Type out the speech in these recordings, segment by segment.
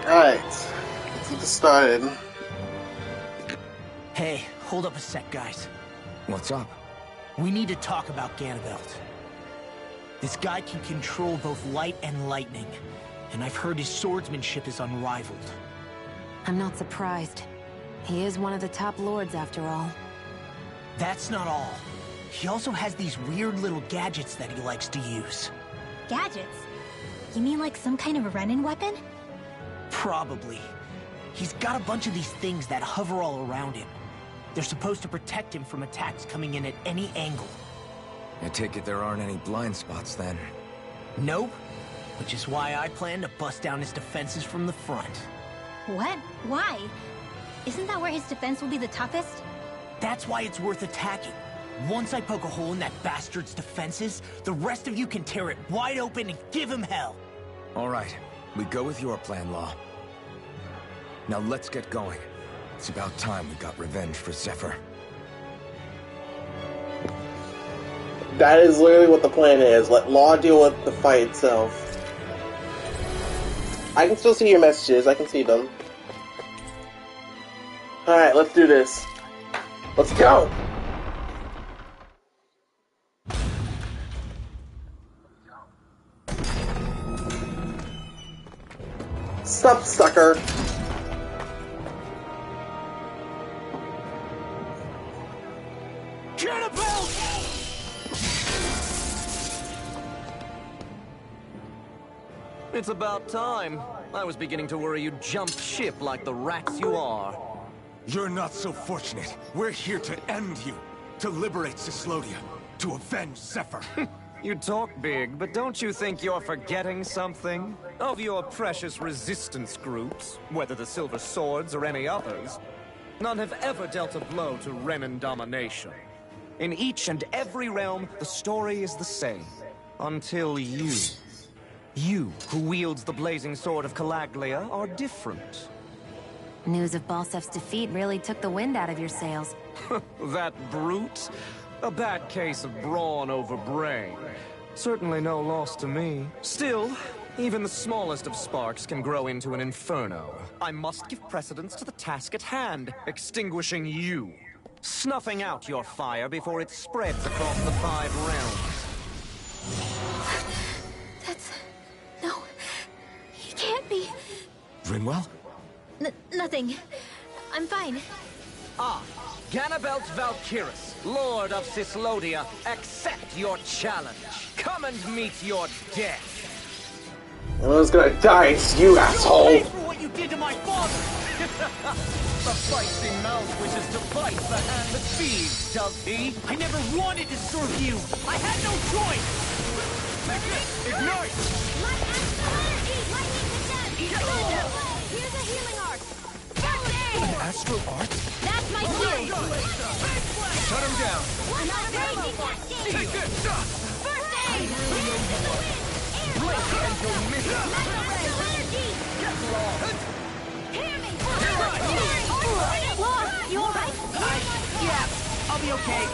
Alright, let's get this started. Hey, hold up a sec, guys. What's up? We need to talk about Ganabelt. This guy can control both light and lightning, and I've heard his swordsmanship is unrivaled. I'm not surprised. He is one of the top lords after all. That's not all. He also has these weird little gadgets that he likes to use. Gadgets? You mean like some kind of Renin weapon? Probably. He's got a bunch of these things that hover all around him. They're supposed to protect him from attacks coming in at any angle. I take it there aren't any blind spots then. Nope. Which is why I plan to bust down his defenses from the front. What? Why? Isn't that where his defense will be the toughest? That's why it's worth attacking. Once I poke a hole in that bastard's defenses, the rest of you can tear it wide open and give him hell. All right, we go with your plan, Law. Now let's get going. It's about time we got revenge for Zephyr. That is literally what the plan is. Let Law deal with the fight itself. I can still see your messages. I can see them. Alright, let's do this. Let's go! Sup, sucker? It's about time. I was beginning to worry you jumped ship like the rats you are. You're not so fortunate. We're here to end you. To liberate Cyslodia. To avenge Zephyr. You talk big, but don't you think you're forgetting something? Of your precious resistance groups, whether the Silver Swords or any others, none have ever dealt a blow to Renin domination. In each and every realm, the story is the same. Until you... You, who wields the blazing sword of Calaglia, are different. News of Balsef's defeat really took the wind out of your sails. That brute? A bad case of brawn over brain. Certainly no loss to me. Still, even the smallest of sparks can grow into an inferno. I must give precedence to the task at hand, extinguishing you. Snuffing out your fire before it spreads across the 5 realms. No. He can't be. Rinwell? Nothing. I'm fine. Ah, Ganabelt Valkyris, Lord of Cyslodia, accept your challenge. Come and meet your death. Everyone's gonna die, it's you, asshole! Pay for what you did to my father! The feisty mouse wishes to bite the hand that feeds, does he? I never wanted to serve you! I had no choice! Ignite! Here's a healing art. Astral Art? That's my cue. Shut him down! I'm out of ammo. Take this! First aid. Blink and you'll miss it. Get lost. Hear me. Law, you all right? Yeah, I'll be okay.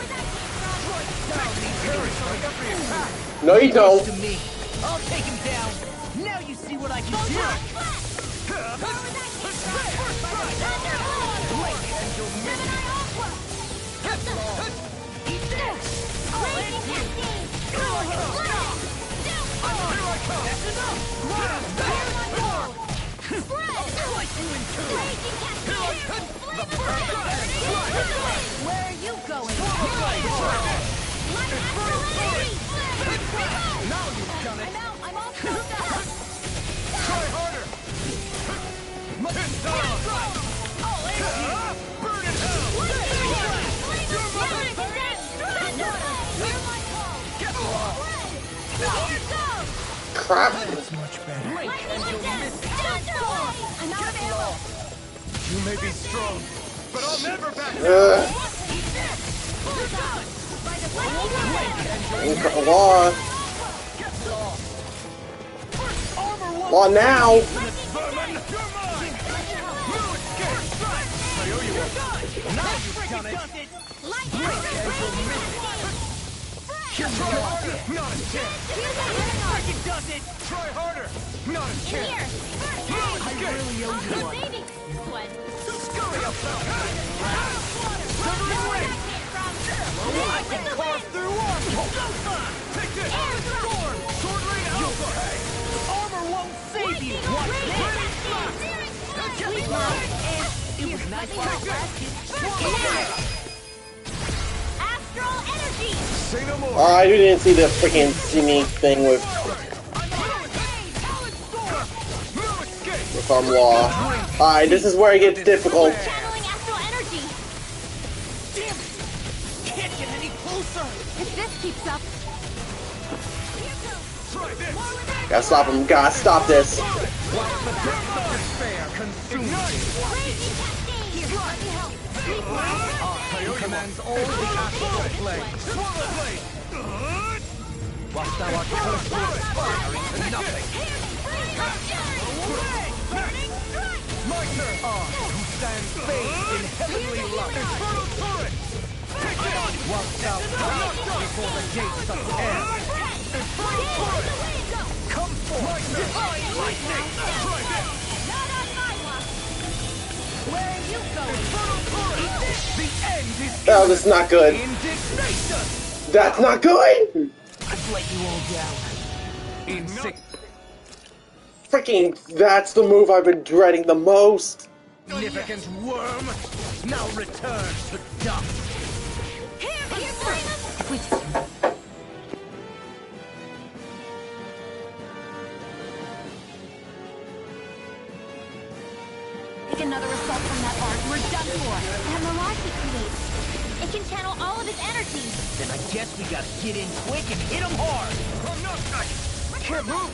No, you don't. To me. I'll take him down. Now you see what I can do. Where are you going? Now you've done it! I'm all closed up. Try harder! Burn in hell! Crap! That's much better. You may be strong, but I'll never back down! Law! Law now! Not a chance! Freaking does it! Try harder! Not a chance! Here. really owe you one. Saving! What? Scurry up now! I can carve through armor. Take this! Air Storm! Sword Rain Alpha! Armor won't save you. What? It was nice while it lasted. Astral energy! Say no more! Oh, I didn't see the freaking sneak thing with Law. Alright, this is where it gets difficult. Channeling astral energy! Damn it! Can't get any closer. If this keeps up, Try this! Gotta stop him. Gotta stop this. While the depths of despair consume you, Crazy cascade! Here, let me help! Coyote commands all the astral planes. Swallow blade! Whilst thou art cursed with fire into nothing. My turn! Who stands bathed in heavenly light. Infernal turret! Whilst thou diest before the gates of hell. Infernal turret! Come forth! Divine lightning! Try this! Not on my watch! Where are you going? Infernal turret! The end is Oh, that's not good. indignation! That's not good! I've let you all down. Freaking, that's the move I've been dreading the most. Insignificant worm! Now return to dust! Here, Freedom! if we just... Take another assault from that arc, we're done for. That mirage he creates. It can channel all of his energy. Then I guess we gotta get in quick and hit him hard. I'm not nice! Can't move!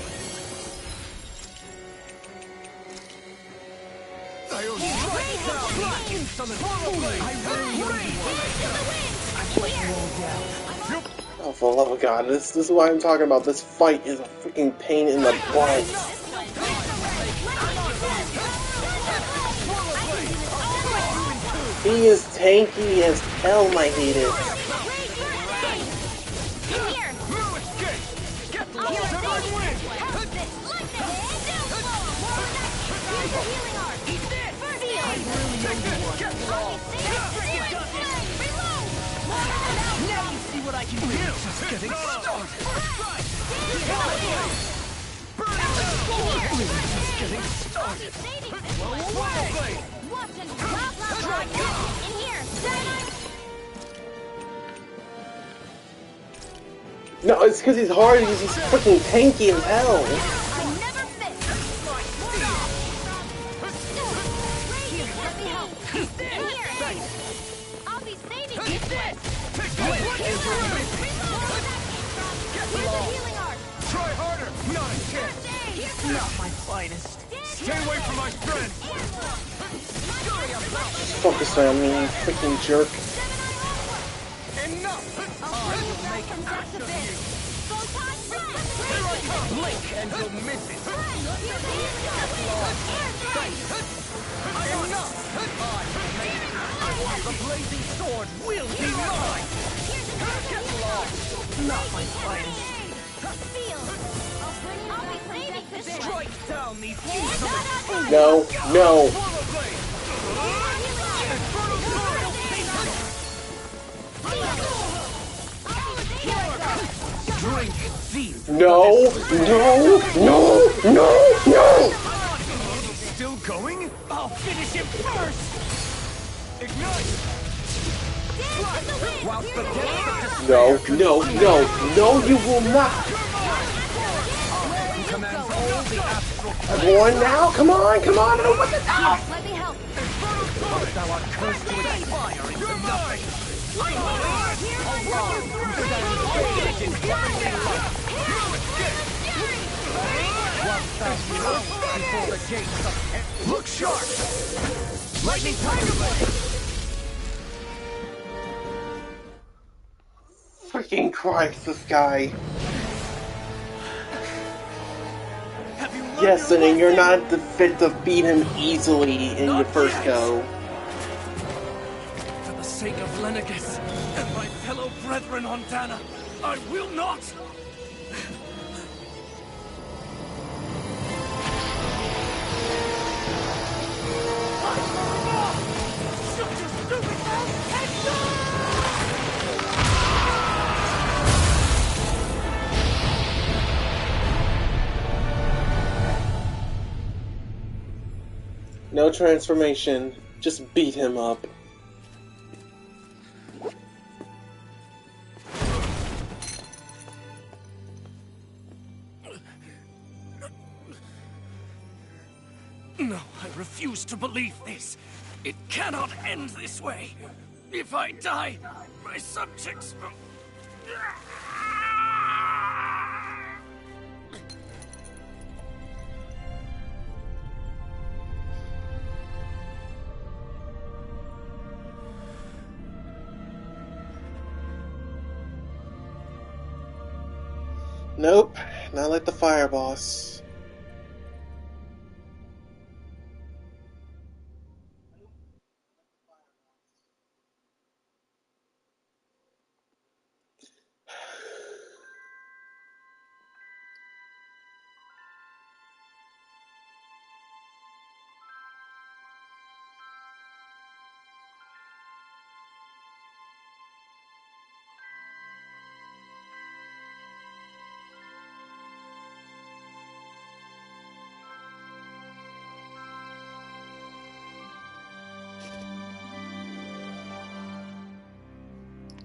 I owe you right now! Insolent fool! I really owe you I've let you all down. Oh, for the love of God, this is why I'm talking about. This fight is a freaking pain in the butt. He is tanky as hell, my hate it. Here! No escape! Get lost and I win! Here's the healing art! Eat this! Get lost! Now you see what I can do. Just getting started! Just getting started! Swallow blade! In here! No, it's because he's hard. He's just freaking tanky as hell. I never miss! Here, let me help! In here! I'll be saving you! Eat this! Take this! Here's the healing art! Try harder! Not a chance! Not my finest. Stay away from my friend! Focus on me, you freaking jerk. Enough! I will make him back to bed! Photon Here I come! Blink and you'll miss it! Enough! The blazing sword will be mine! Get lost! Not my finest. Strike down these insolent No, no. Swallow blade! Infernal sword! Drink deep! No, no, no, no, no! Still going? I'll finish him first. Ignite! Whilst the depths of No, no, no, no, you will not! commands all the astral Everyone now, come on, I don't want to die! Let me help! thou art cursed with fire into nothing! Whilst thou floats before the gates of hell. Look sharp! Lightning tiger blade! Freaking Christ, this guy. Yes, and you're not fit to beat him easily in your first go. For the sake of Lenegus and my fellow brethren on Dana, I will not! No transformation. Just beat him up. No, I refuse to believe this. It cannot end this way. If I die, my subjects will... Nope, not like the fire boss.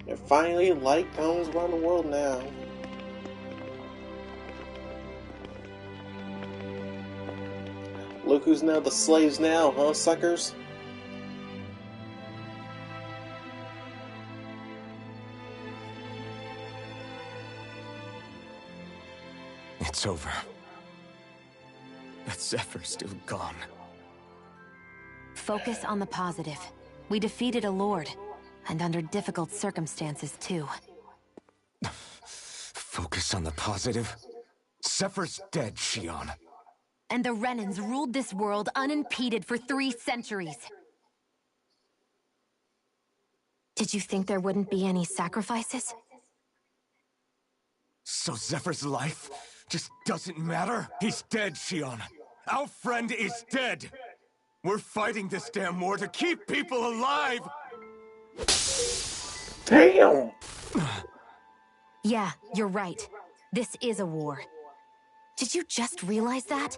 And finally, light comes around the world now. Look who's now the slaves now, huh, suckers? It's over. But Zephyr's still gone. Focus on the positive. We defeated a lord. And under difficult circumstances, too. Focus on the positive? Zephyr's dead, Shionne. And the Renans ruled this world unimpeded for 3 centuries. Did you think there wouldn't be any sacrifices? So Zephyr's life just doesn't matter? He's dead, Shionne. Our friend is dead. We're fighting this damn war to keep people alive! Damn! Yeah, you're right. This is a war. Did you just realize that?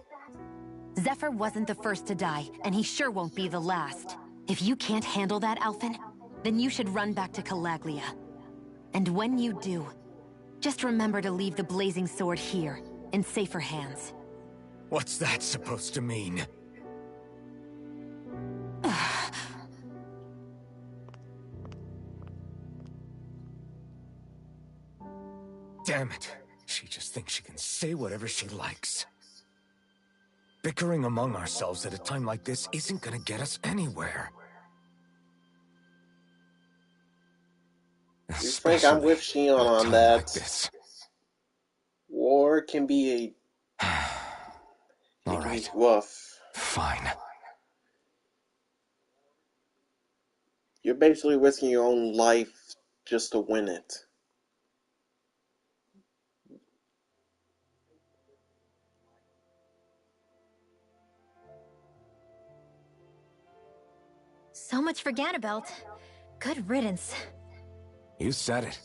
Zephyr wasn't the first to die, and he sure won't be the last. If you can't handle that, Alphen, then you should run back to Calaglia. And when you do, just remember to leave the Blazing Sword here, in safer hands. What's that supposed to mean? Damn it. She just thinks she can say whatever she likes. Bickering among ourselves at a time like this isn't gonna get us anywhere. Frank, I'm with Shionne on that. Like War can be a... All right. Woof. Fine. You're basically risking your own life just to win it. So much for Ganabelt. Good riddance. You said it.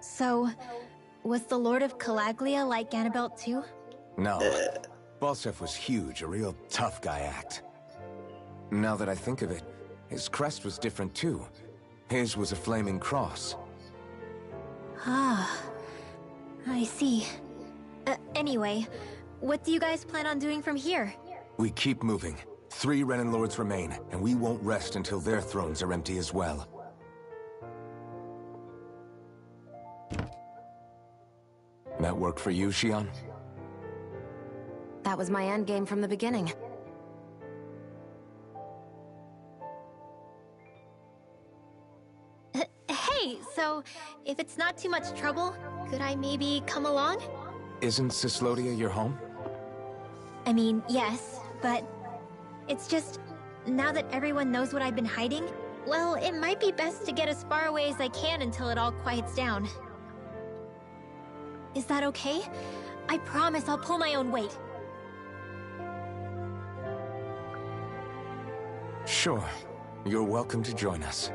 So, was the Lord of Calaglia like Ganabelt too? No. Balseph was huge, a real tough guy act. Now that I think of it, his crest was different too. His was a flaming cross. Ah, I see. Anyway, what do you guys plan on doing from here? We keep moving. 3 Renan Lords remain, and we won't rest until their thrones are empty as well. That work for you, Shionne? That was my endgame from the beginning. Hey, so, if it's not too much trouble, could I maybe come along? Isn't Cyslodia your home? I mean, yes, but... it's just... now that everyone knows what I've been hiding, well, it might be best to get as far away as I can until it all quiets down. Is that okay? I promise I'll pull my own weight. Sure. You're welcome to join us.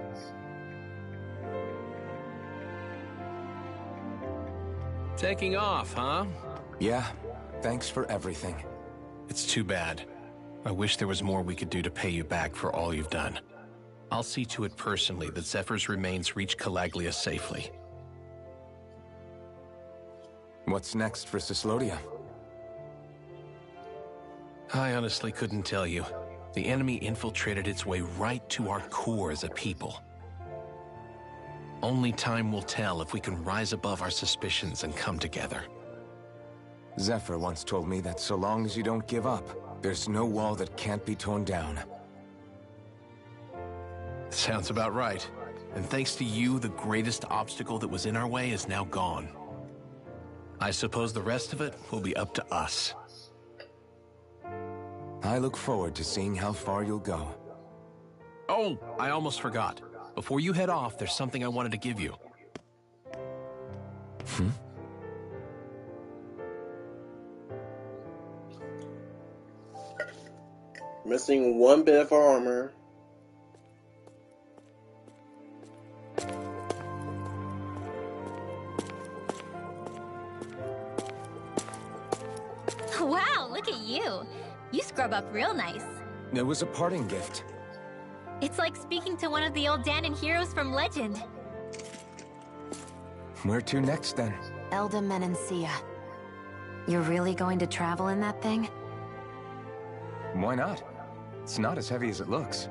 Taking off, huh? Yeah. Thanks for everything. It's too bad. I wish there was more we could do to pay you back for all you've done. I'll see to it personally that Zephyr's remains reach Calaglia safely. What's next for Cyslodia? I honestly couldn't tell you. The enemy infiltrated its way right to our core as a people. Only time will tell if we can rise above our suspicions and come together. Zephyr once told me that so long as you don't give up, there's no wall that can't be torn down. Sounds about right. And thanks to you, the greatest obstacle that was in our way is now gone. I suppose the rest of it will be up to us. I look forward to seeing how far you'll go. Oh, I almost forgot. Before you head off, there's something I wanted to give you. Missing one bit of armor. Wow, look at you. You scrub up real nice. It was a parting gift. It's like speaking to one of the old Dahnan heroes from legend. Where to next, then? Elde Menancia. You're really going to travel in that thing? Why not? It's not as heavy as it looks.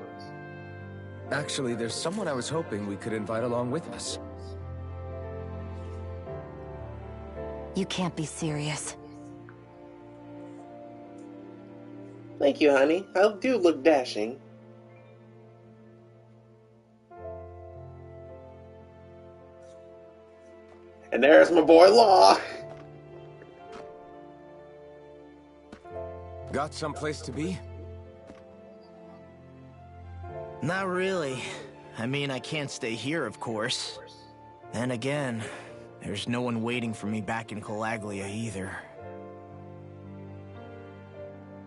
Actually, there's someone I was hoping we could invite along with us. You can't be serious. Thank you, honey. I do look dashing. And there's my boy Law. Got someplace to be? Not really. I mean, I can't stay here, of course. Then again, there's no one waiting for me back in Calaglia either.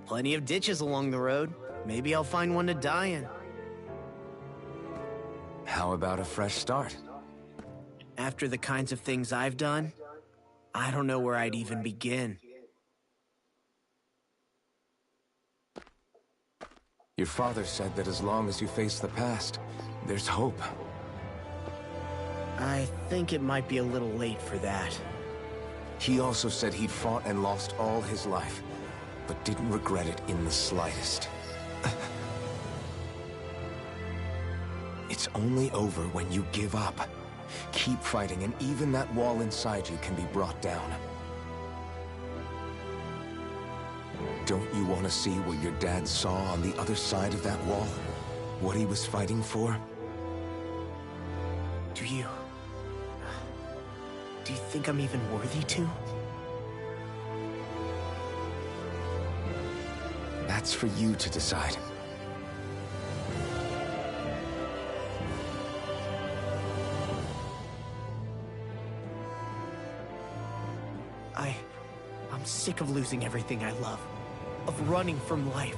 Plenty of ditches along the road. Maybe I'll find one to die in. How about a fresh start? After the kinds of things I've done, I don't know where I'd even begin. Your father said that as long as you face the past, there's hope. I think it might be a little late for that. He also said he'd fought and lost all his life, but didn't regret it in the slightest. It's only over when you give up. Keep fighting, and even that wall inside you can be brought down. Don't you want to see what your dad saw on the other side of that wall? What he was fighting for? Do you think I'm even worthy to? That's for you to decide. I'm sick of losing everything I love. Of running from life.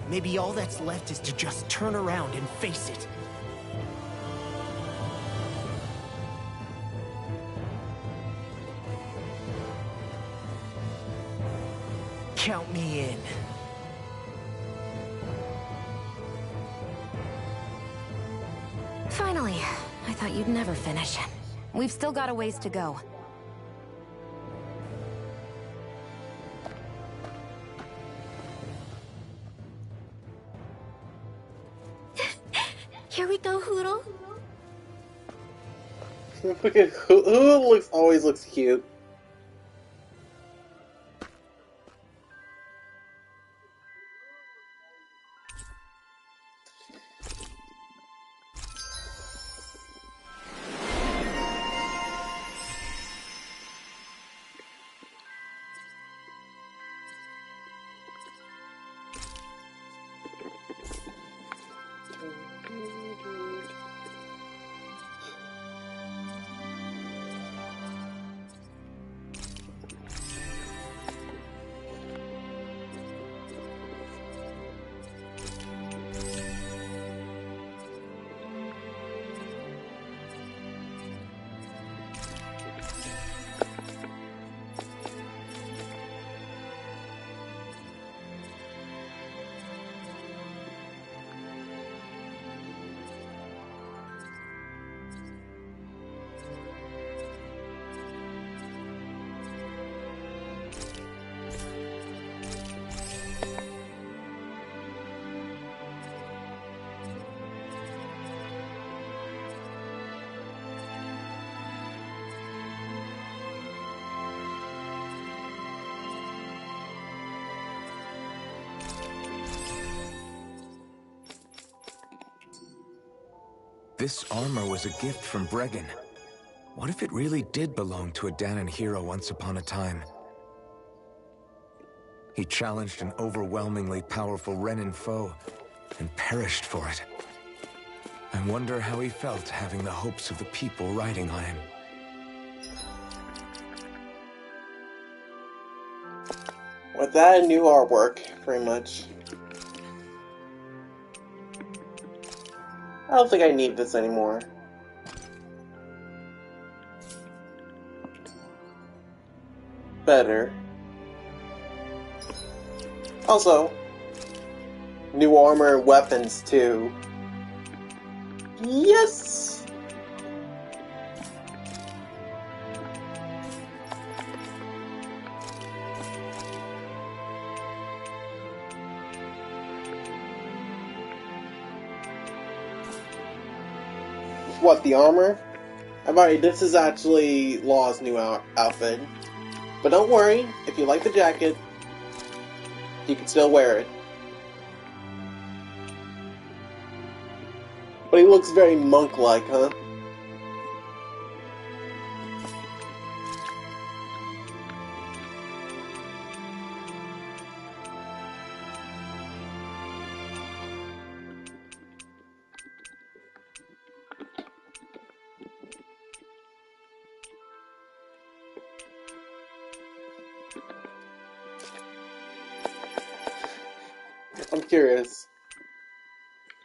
Maybe all that's left is to just turn around and face it. Count me in. Finally. I thought you'd never finish. We've still got a ways to go. Here we go, Hootle. Who always looks cute. This armor was a gift from Bregan. What if it really did belong to a Dahnan hero once upon a time? He challenged an overwhelmingly powerful Renan foe and perished for it. I wonder how he felt having the hopes of the people riding on him. With that, new artwork, pretty much. I don't think I need this anymore. Better. Also, new armor and weapons too. Yes! What, the armor? This is actually Law's new outfit. But don't worry, if you like the jacket, you can still wear it. But he looks very monk-like, huh? I'm curious.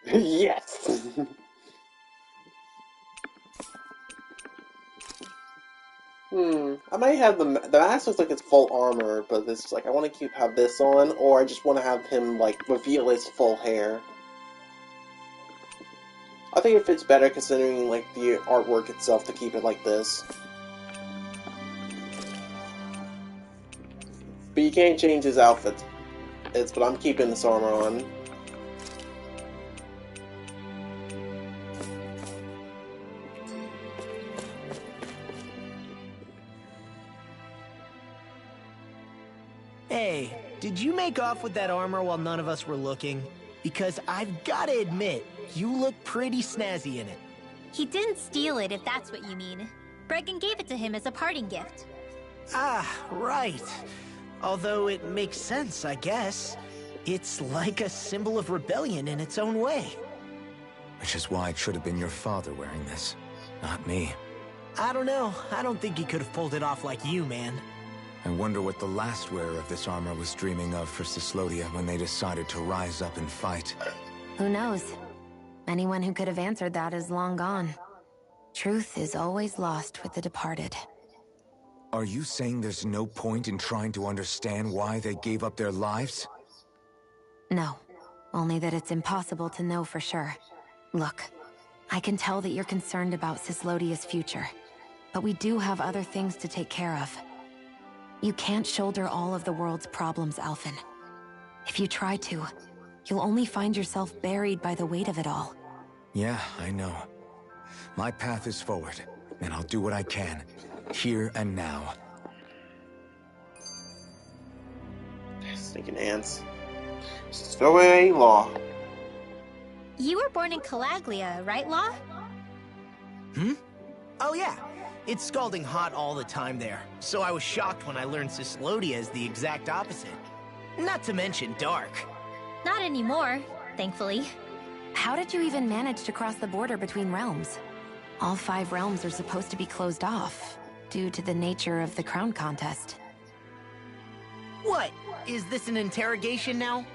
Yes! I might have the mask looks like it's full armor, but this is like I want to have this on, or I just want to have him like reveal his full hair. I think it fits better considering like the artwork itself to keep it like this. But you can't change his outfit. But I'm keeping this armor on. Hey, did you make off with that armor while none of us were looking? Because I've gotta admit, you look pretty snazzy in it. He didn't steal it, if that's what you mean. Bregan gave it to him as a parting gift. Ah, right. Although it makes sense, I guess. It's like a symbol of rebellion in its own way. Which is why it should have been your father wearing this, not me. I don't know. I don't think he could have pulled it off like you, man. I wonder what the last wearer of this armor was dreaming of for Cyslodia when they decided to rise up and fight. Who knows? Anyone who could have answered that is long gone. Truth is always lost with the departed. Are you saying there's no point in trying to understand why they gave up their lives? No. Only that it's impossible to know for sure. Look, I can tell that you're concerned about Cyslodia's future. But we do have other things to take care of. You can't shoulder all of the world's problems, Alphen. If you try to, you'll only find yourself buried by the weight of it all. Yeah, I know. My path is forward, and I'll do what I can, here and now. Stinking ants. So a Law. You were born in Calaglia, right, Law? Oh yeah. It's scalding hot all the time there, so I was shocked when I learned Cyslodia is the exact opposite. Not to mention dark. Not anymore, thankfully. How did you even manage to cross the border between realms? All 5 realms are supposed to be closed off, due to the nature of the crown contest. What? Is this an interrogation now?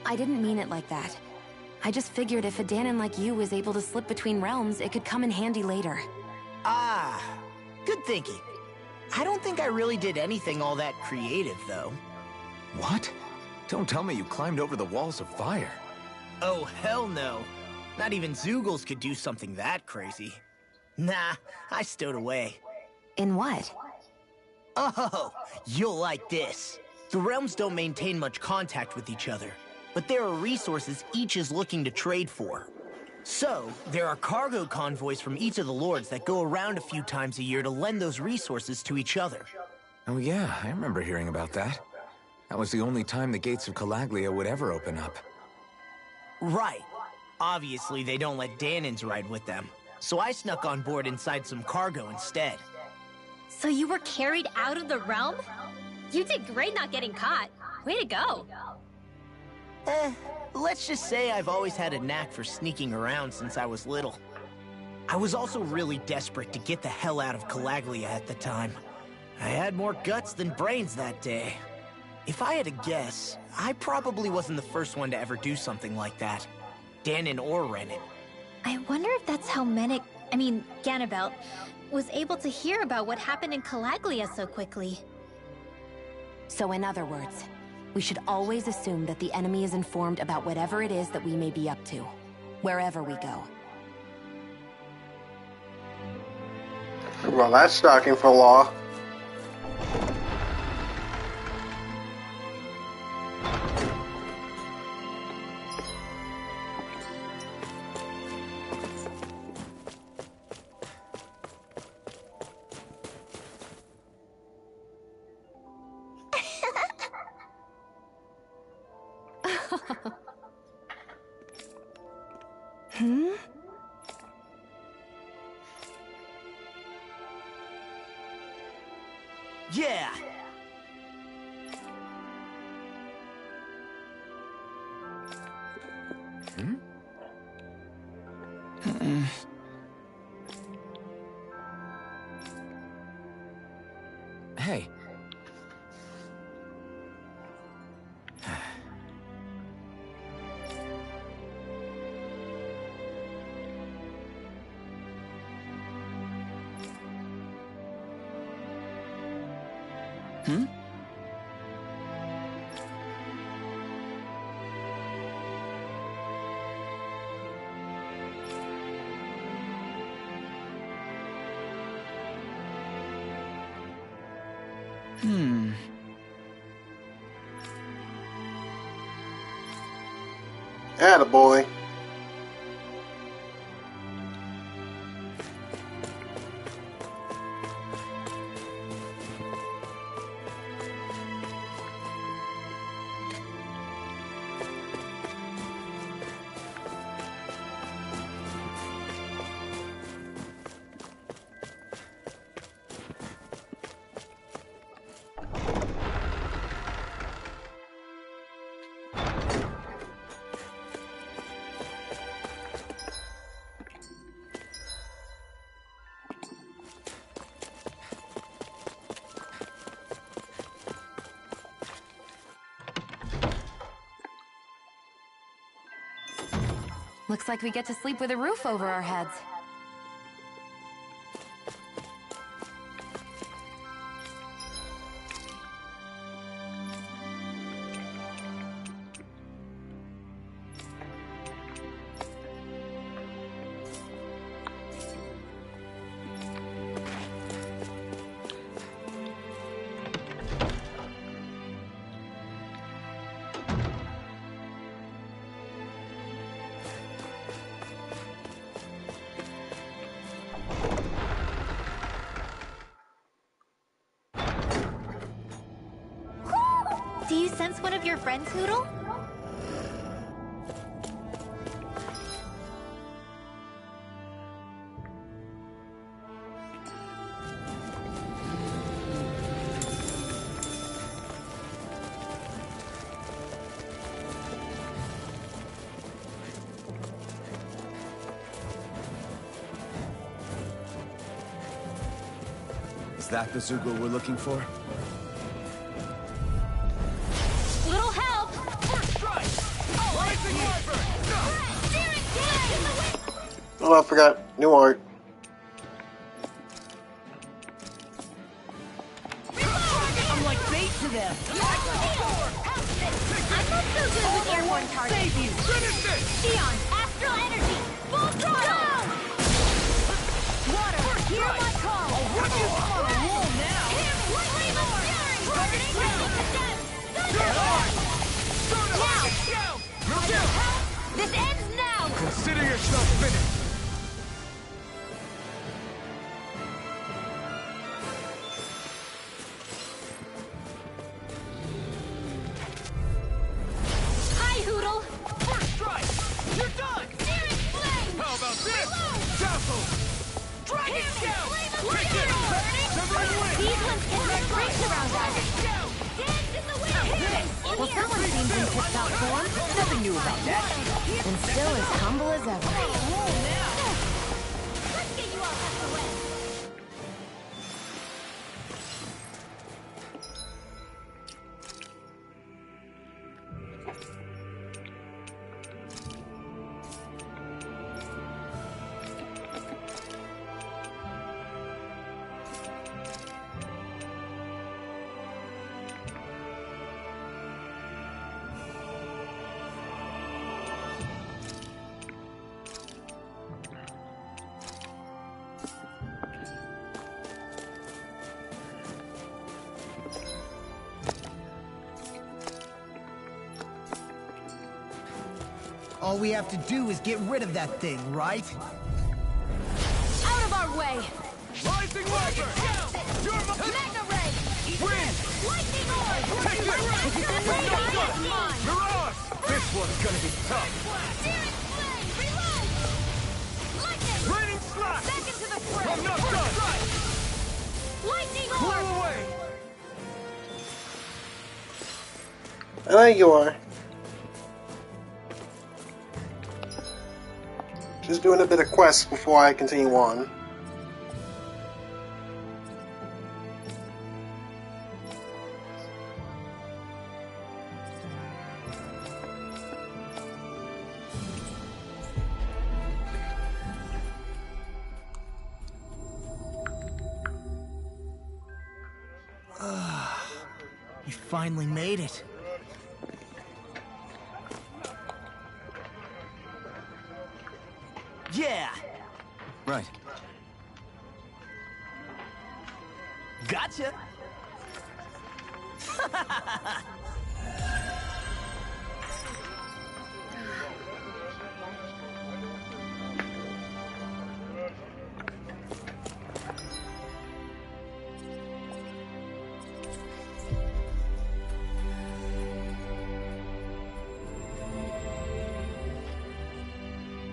I didn't mean it like that. I just figured if a Dahnan like you was able to slip between realms, it could come in handy later. Ah, good thinking. I don't think I really did anything all that creative, though. What? Don't tell me you climbed over the walls of fire. Oh, hell no. Not even Zeugles could do something that crazy. Nah, I stowed away. In what? Oh, you'll like this. The realms don't maintain much contact with each other, but there are resources each is looking to trade for. So, there are cargo convoys from each of the lords that go around a few times a year to lend those resources to each other. Oh yeah, I remember hearing about that. That was the only time the gates of Calaglia would ever open up. Right. Obviously, they don't let Dahnans ride with them, so I snuck on board inside some cargo instead. So you were carried out of the realm? You did great not getting caught. Way to go. Let's just say I've always had a knack for sneaking around since I was little. I was also really desperate to get the hell out of Calaglia at the time. I had more guts than brains that day. If I had to guess, I probably wasn't the first one to ever do something like that. Dahnan or Renan. I wonder if that's how Ganabelt, was able to hear about what happened in Calaglia so quickly. So in other words, we should always assume that the enemy is informed about whatever it is that we may be up to, wherever we go. Well, that's shocking for Law. Yeah! Hey. Attaboy. Looks like we get to sleep with a roof over our heads. Do you sense one of your friends, Hootle? Is that the Zeugle we're looking for? Little help! First strike! Rising Wyvern! Oh, I forgot. New art. I'm like bait to them! I'm not so good with airborne targets. Save you! Finish it! Xion, astral energy! Full throttle! Water, hear my call! I'll rip you up on a wall now! This ends now! Consider yourself finished! Hi, Hootle! First strike! You're done! Dragon Shout! These ones can make rings around us. Dance in the wind! Well, someone seems in tip-top form. Nothing new about that. And still as humble as ever. Let's get you all out the way. All we have to do is get rid of that thing, right? Out of our way! Rising Viper! Mega Ray! Wind! Lightning Orb! Take it! Radar is mine! Mirage! This one's gonna be tough. Searing Flame! Reload! Lightning! Raining Slash! Back into the fray! I'm not done! Lightning Blow Orb! away! I know you are. Just doing a bit of quests before I continue on. You finally made it. Yeah! Right. Gotcha!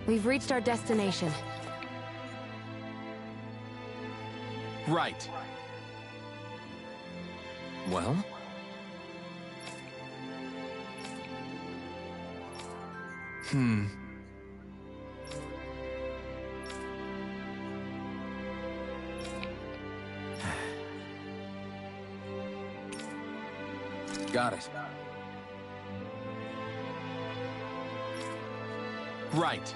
We've reached our destination. Right. Well? Got it. Right.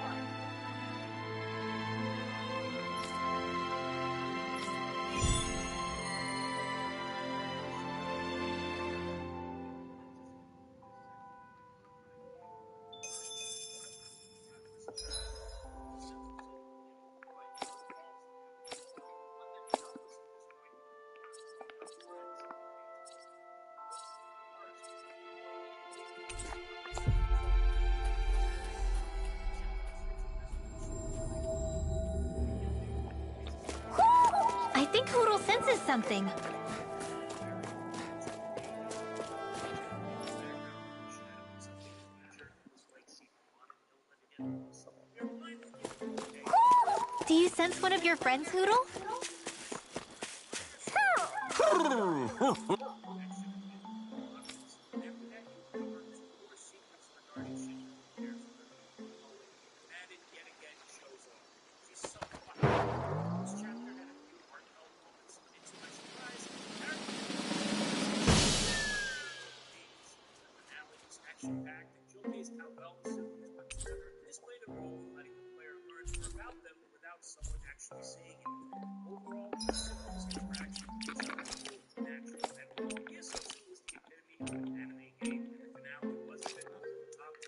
I think Hootle senses something. Do you sense one of your friends, Hootle?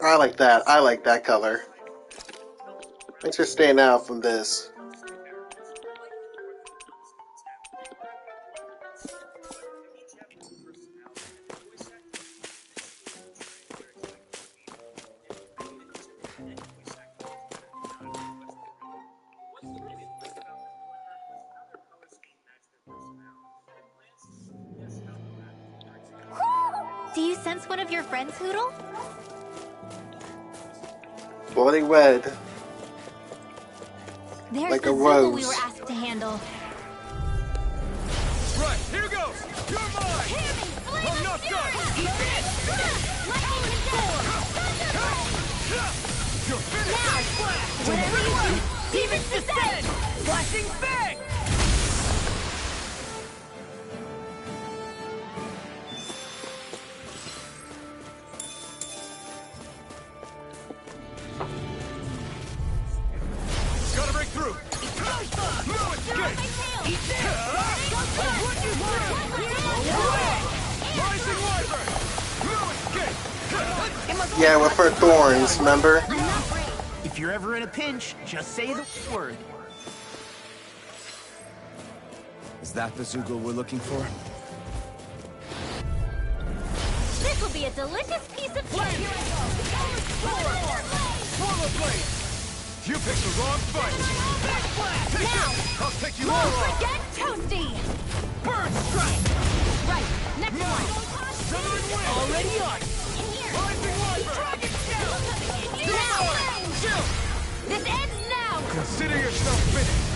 I like that. I like that color. Thanks for staying out from this. Do you sense one of your friends, Hootle? Bloody red. There's like the a Zoogle we rose. were asked to handle. Right, here goes! You're mine! I'm not done! Eat this! Lightning storm! You're finished! Now! Whatever you do, demons descend! Flashing bang! Gotta break through! No escape! Eat this! Rising Wyvern! No escape! Yeah, with her thorns, remember? If you're ever in a pinch, just say the word. Is that the Zoogle we're looking for? This will be a delicious piece of cake! Swallow Blade! You picked the wrong fight! Now! I'll take you Don't all on! forget Toasty! Bird Strike! Right, next one! Southern Wind! Already on. Rising Wyvern! Now! This ends now! Consider yourself finished!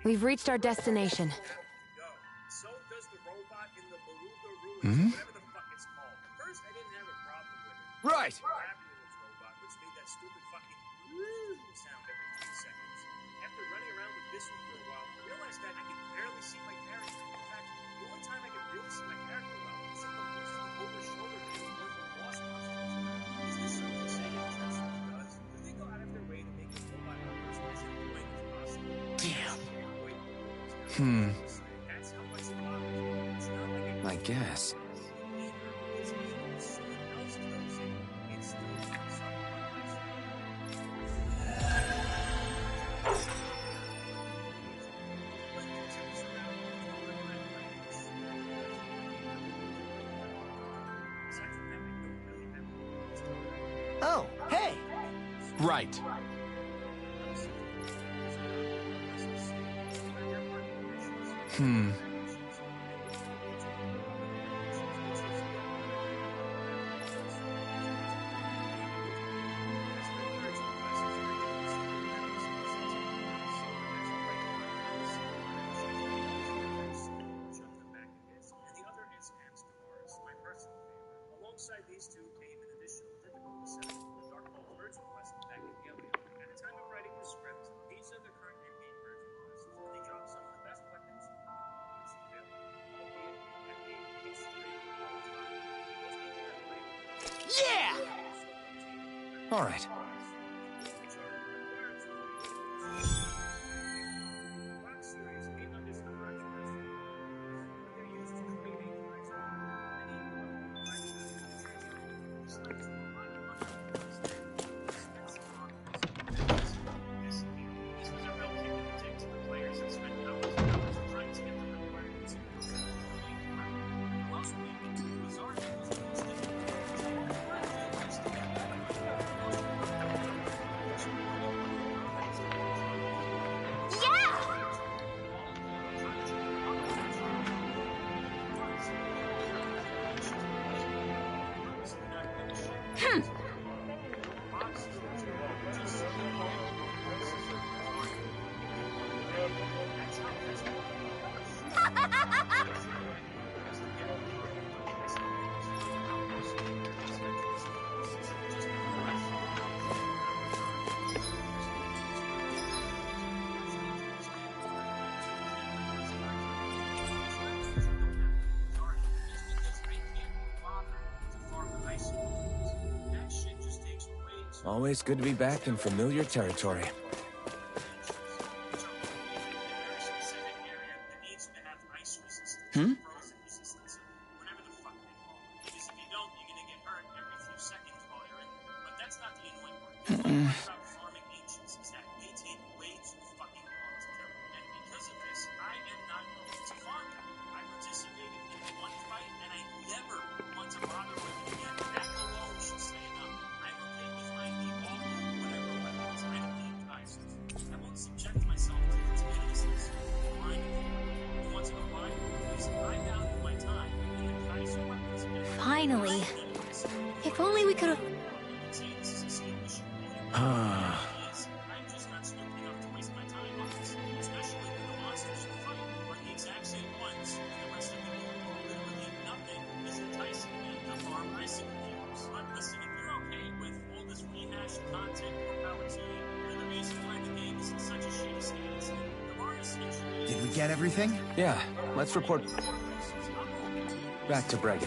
We've reached our destination. So does the robot in the Beluga Ruins, whatever the fuck it's called. At first, I didn't have a problem with it. Right! Fabulous robot, which made that stupid fucking sound every 2 seconds. After running around with this one for a while, I realized that I could barely see my character. In fact, the only time I could really see my character well is if I'm using the over-shoulder view of the boss monsters. Is this something Sega intentionally does? Do they go out of their way to make the robot look as annoying as possible? Damn. That's how much it bothers me. It's not like I guess. Oh, hey! Right. Alongside these two came an additional difficult set, the Dark Ball Virgin Quest back in Alien. At the time of writing the script, these are the current in-game Virgin Quests, and they dropped some of the best weapons in the Quest available, albeit at a extremely low time. Most people have played Yeah! All right. Rock series came on this controversy, but they're used to create a Always good to be back in familiar territory. Finally. If only we could have... I'm just not stupid enough to waste my time on this, especially when the monsters you fight are the exact same ones, and the rest of the game literally nothing is enticing me to farm racing reviews. But listen, if you're okay with all this rehashed content, more power to you. You're the reason why the game is in such a shitty stance. The Mario essentially... Did we get everything? Yeah, let's report back to Bregan.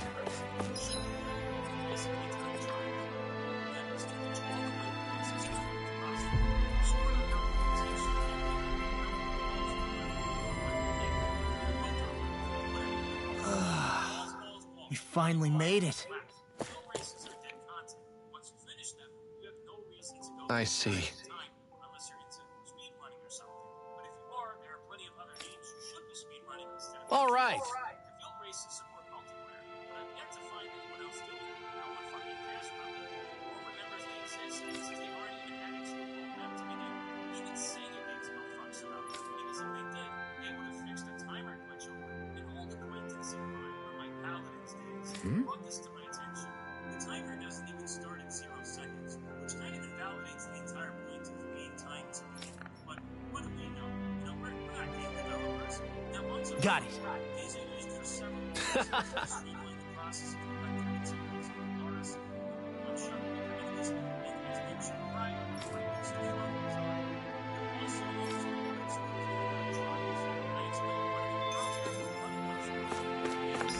We finally made it. I see. Unless you're into speedrunning or something. But if you are, there are plenty of other games you should be speedrunning instead of... All right. The field races support multiplayer, but I've yet to find anyone else doing it. No one fucking cares about them. Or remembers they exist, since they aren't even having school program to begin with. Even Sega gives no fucks around them, because if they did, they would have fixed a timer glitch over it. An old acquaintance of mine from my Paladins days brought this to my attention. The timer doesn't even start at 0 seconds, which kind of invalidates the entire point of game time to me. But what do we know? You know, we're not game developers. Now, once a Got it. these are used for several reasons to streamline the process of collecting materials and artists. One shot with enemies, and as mentioned prior, fragments to farm design. They're also used to collect some of the electronics. I explained one of the projects with one of those games.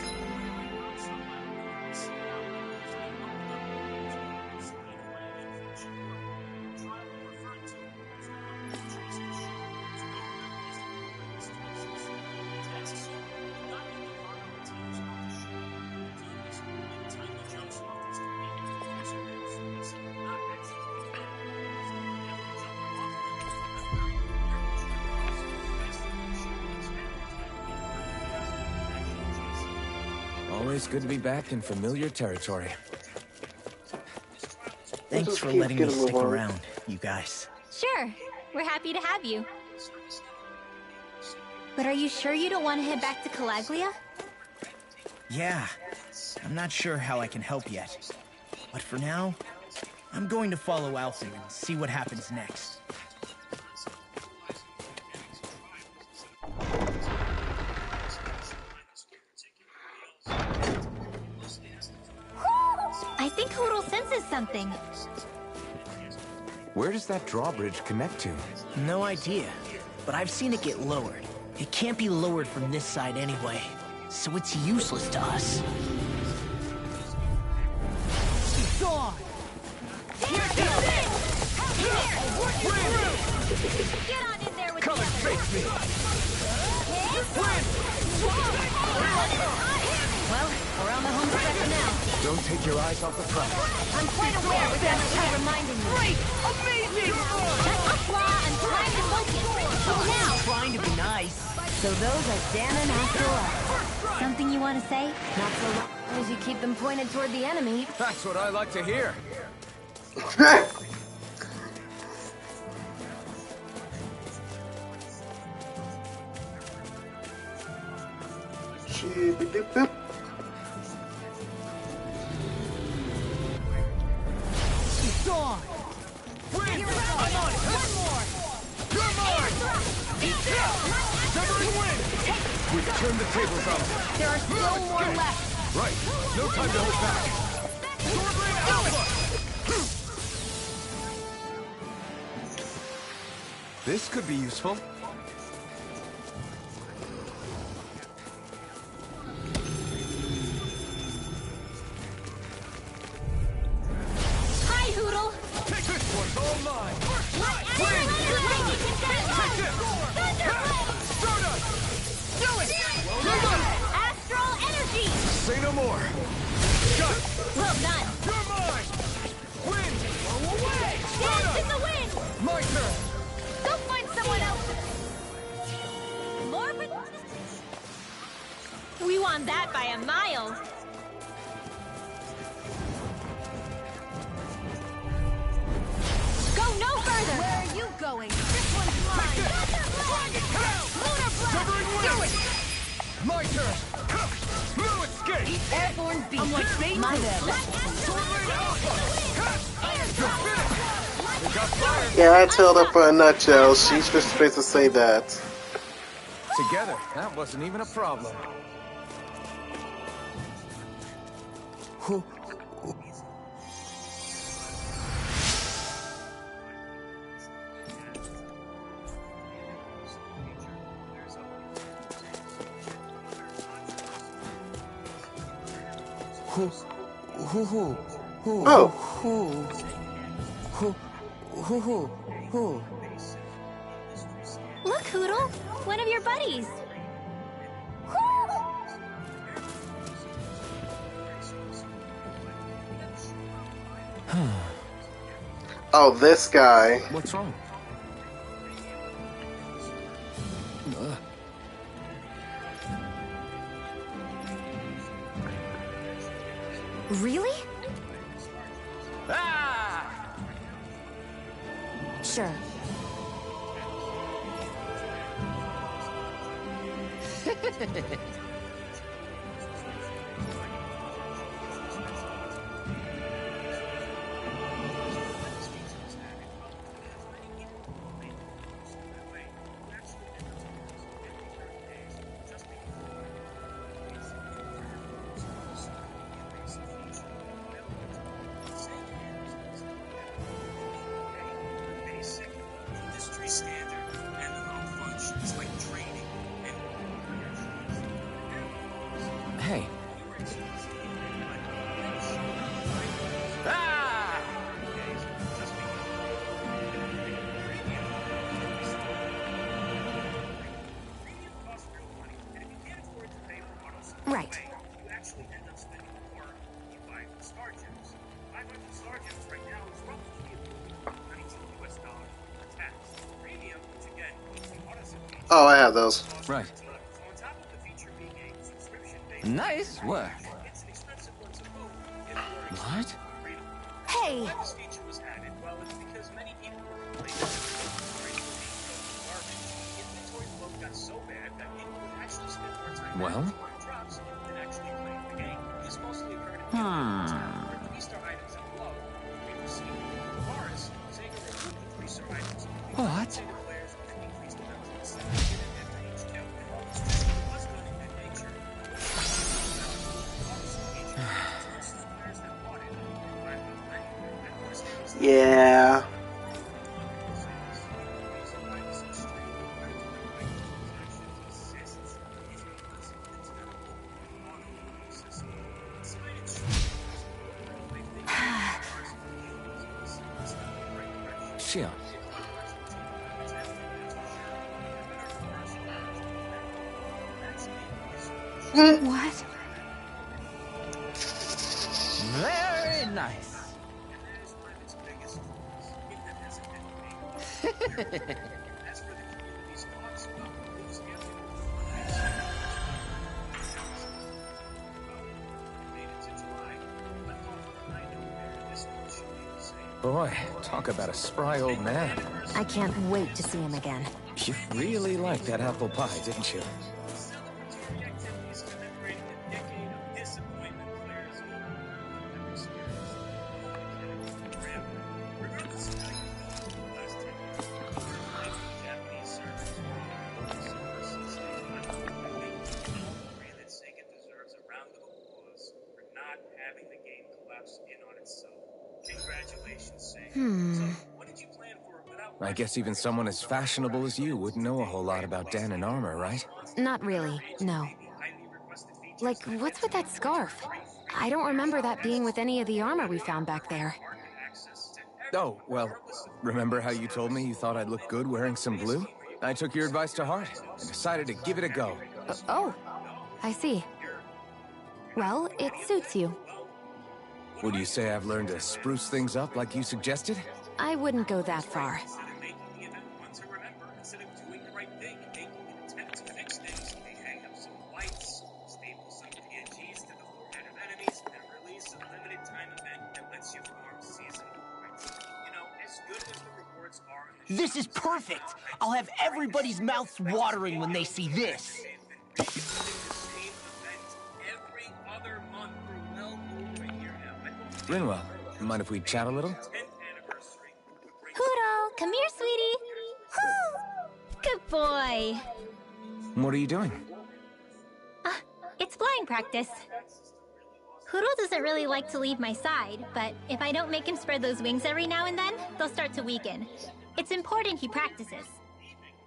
Always good to be back in familiar territory. Thanks just for keep letting me getting stick along. around, you guys. Sure. We're happy to have you. But are you sure you don't want to head back to Calaglia? Yeah, I'm not sure how I can help yet. But for now, I'm going to follow Alphen and see what happens next. I think Hoodle senses something. Where does that drawbridge connect to? No idea, but I've seen it get lowered. It can't be lowered from this side anyway, so it's useless to us. It's gone! Here it goes! Get on in there with Come and face me! Well, we're on the home stretch now. Don't take your eyes off the prize. I'm quite aware of that keep reminding me. Great! Amazing! That's a flaw I'm trying to focus. So now, Trying to be nice. So those are Ganon after all. something you want to say? Not so long as you keep them pointed toward the enemy. That's what I like to hear. Chibi-doop-doop. It's gone! Win! I'm on it! One more! You're mine! Severing win! We've turned the tables up. There are still more left. Right. No time to hold back. Swordblade Alpha! This could be useful. Hi, Hoodle. Take this one's all mine! Win! Stardust! Do it! Astral energy. Say no more. Got it! Well done. You're mine! Win! Blow away! Dance in the wind. My turn! Go find someone else. More. We won that by a mile. Go no further. Where are you going? This one's mine. Lunar Blast. Severing win! Do it. My turn! No escape! Airborne beast. I'm like Satan. My bad. Yeah, I told her for a nutshell. She's just supposed to say that. Together, that wasn't even a problem. Look, Hootle! One of your buddies! Oh, this guy. What's wrong? Really? Ah! Sure. Basic industry standard and the malfunctions like training and Hey. Ah! Right. you actually end up spending more you buy Star Gems. 500 Star Gems right now is roughly $92 for tax. Premium, which again includes the auto-supply. Oh, I have those. Right. So on top of the feature being a subscription-based, Nice work. it's an expensive one to boot. It works What? freedom. Hey! Why this feature was added? Well, it's because many people were complaining that the inventory was being garbage. The inventory load got so bad that people would actually spend more time Well? on drops than actually playing the game. This mostly occurred in where the V-Star items that flow we received. Tavares, Sega removed the 3-star items. What? Sega players with an increased amount of incentive and age too. It was done in that nature. Yeah. Shion. What? Very nice. Boy, talk about a spry old man. I can't wait to see him again. You really liked that apple pie, didn't you? I guess even someone as fashionable as you wouldn't know a whole lot about Dan and armor, right? Not really, no. Like, what's with that scarf? I don't remember that being with any of the armor we found back there. Oh, well, remember how you told me you thought I'd look good wearing some blue? I took your advice to heart and decided to give it a go. Oh, I see. Well, it suits you. Would you say I've learned to spruce things up like you suggested? I wouldn't go that far. This is perfect! I'll have everybody's mouths watering when they see this. Rinwell, mind if we chat a little? Poodle, come here, sweetie. Woo! Good boy. What are you doing? It's flying practice. Poodle doesn't really like to leave my side, but if I don't make him spread those wings every now and then, they'll start to weaken. It's important he practices.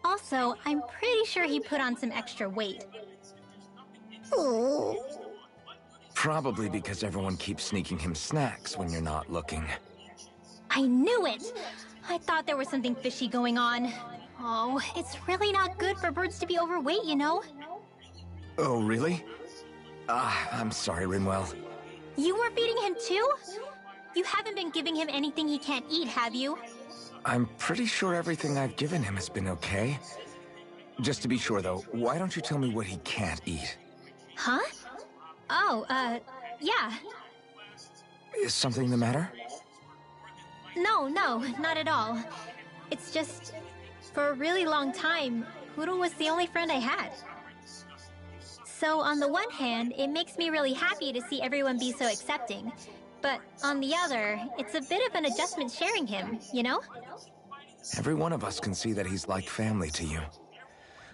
Also, I'm pretty sure he put on some extra weight. Ooh. Probably because everyone keeps sneaking him snacks when you're not looking. I knew it! I thought there was something fishy going on. Oh, it's really not good for birds to be overweight, you know? Oh, really? I'm sorry, Rinwell. You were feeding him too? You haven't been giving him anything he can't eat, have you? I'm pretty sure everything I've given him has been okay. Just to be sure, though, why don't you tell me what he can't eat? Huh? Oh, yeah. Is something the matter? No, not at all. It's just, for a really long time, Poodle was the only friend I had. So on the one hand, it makes me really happy to see everyone be so accepting. But on the other, it's a bit of an adjustment sharing him, you know? Every one of us can see that he's like family to you.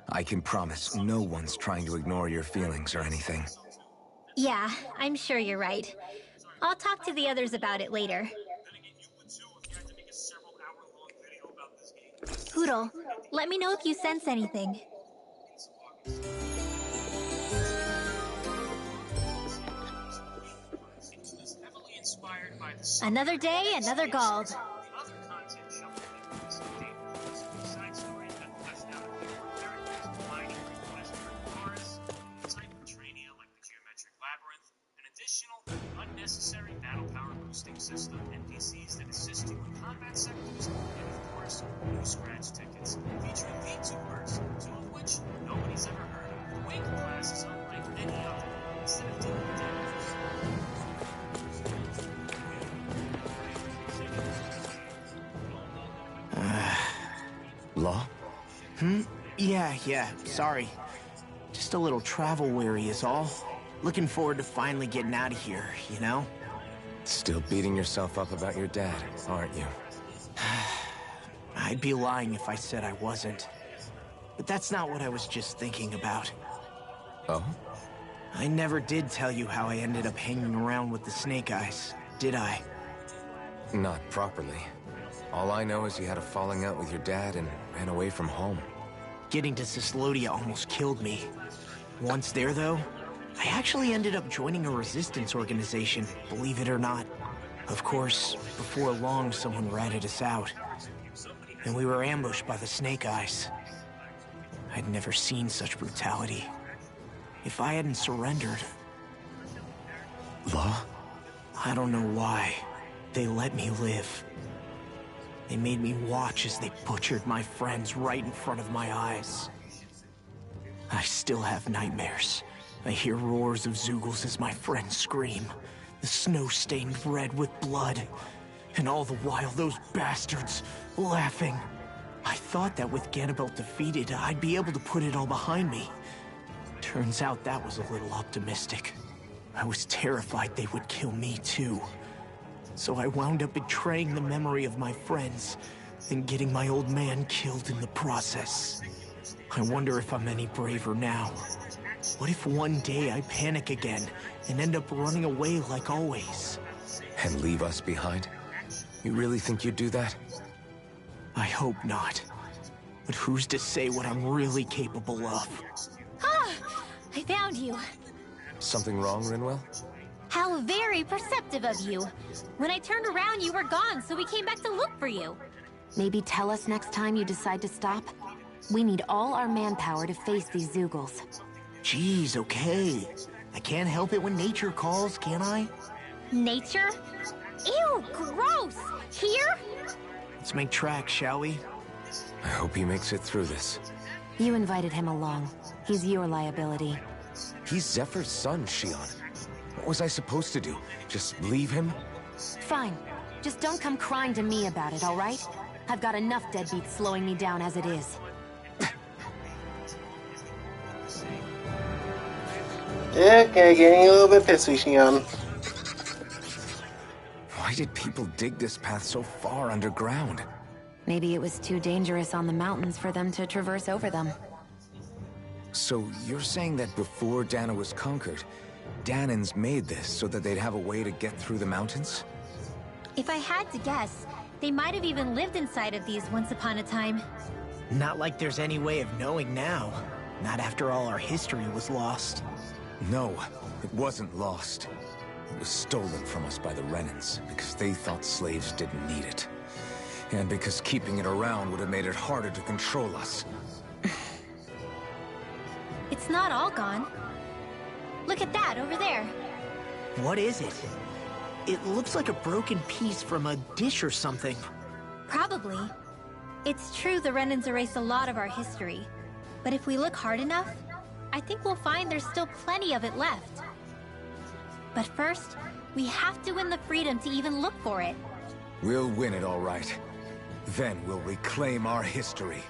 I can promise no one's trying to ignore your feelings or anything. Yeah, I'm sure you're right. I'll talk to the others about it later. Poodle, let me know if you sense anything. Another day, another Gald. Unnecessary battle power boosting system, NPCs that assist you in combat sectors, and of course, new scratch tickets, featuring VTubers, two of which nobody's ever heard of. The Wake class is unlike any other. Instead of dealing with Law? Yeah, sorry. Just a little travel weary is all. Looking forward to finally getting out of here, you know? Still beating yourself up about your dad, aren't you? I'd be lying if I said I wasn't. But that's not what I was just thinking about. Oh? I never did tell you how I ended up hanging around with the Snake Eyes, did I? Not properly. All I know is you had a falling out with your dad and ran away from home. Getting to Cyslodia almost killed me. Once there, though, I actually ended up joining a resistance organization, believe it or not. Of course, before long, someone ratted us out. And we were ambushed by the Snake Eyes. I'd never seen such brutality. If I hadn't surrendered... Law? I don't know why. They let me live. They made me watch as they butchered my friends right in front of my eyes. I still have nightmares. I hear roars of Zeugles as my friends scream. The snow stained red with blood. And all the while, those bastards laughing. I thought that with Ganabelt defeated, I'd be able to put it all behind me. Turns out that was a little optimistic. I was terrified they would kill me too. So I wound up betraying the memory of my friends and getting my old man killed in the process. I wonder if I'm any braver now. What if one day I panic again and end up running away like always? And leave us behind? You really think you'd do that? I hope not. But who's to say what I'm really capable of? Ah! I found you. Something wrong, Rinwell? How very perceptive of you. When I turned around, you were gone, so we came back to look for you. Maybe tell us next time you decide to stop? We need all our manpower to face these Zeugles. Jeez, okay. I can't help it when nature calls, can I? Nature? Ew, gross! Here? Let's make tracks, shall we? I hope he makes it through this. You invited him along. He's your liability. He's Zephyr's son, Shion. What was I supposed to do? Just leave him? Fine. Just don't come crying to me about it, all right? I've got enough deadbeats slowing me down as it is. Okay, getting a little bit pissy, Shion. did people dig this path so far underground? Maybe it was too dangerous on the mountains for them to traverse over them. So you're saying that before Dahna was conquered, Dahnans made this so that they'd have a way to get through the mountains? If I had to guess, they might have even lived inside of these once upon a time. Not like there's any way of knowing now. Not after all our history was lost. No, it wasn't lost. It was stolen from us by the Renans, because they thought slaves didn't need it. And because keeping it around would have made it harder to control us. It's not all gone. Look at that over there. What is it? It looks like a broken piece from a dish or something. Probably. It's true the Renans erased a lot of our history. But if we look hard enough, I think we'll find there's still plenty of it left. But first, we have to win the freedom to even look for it. We'll win it, all right. Then we'll reclaim our history.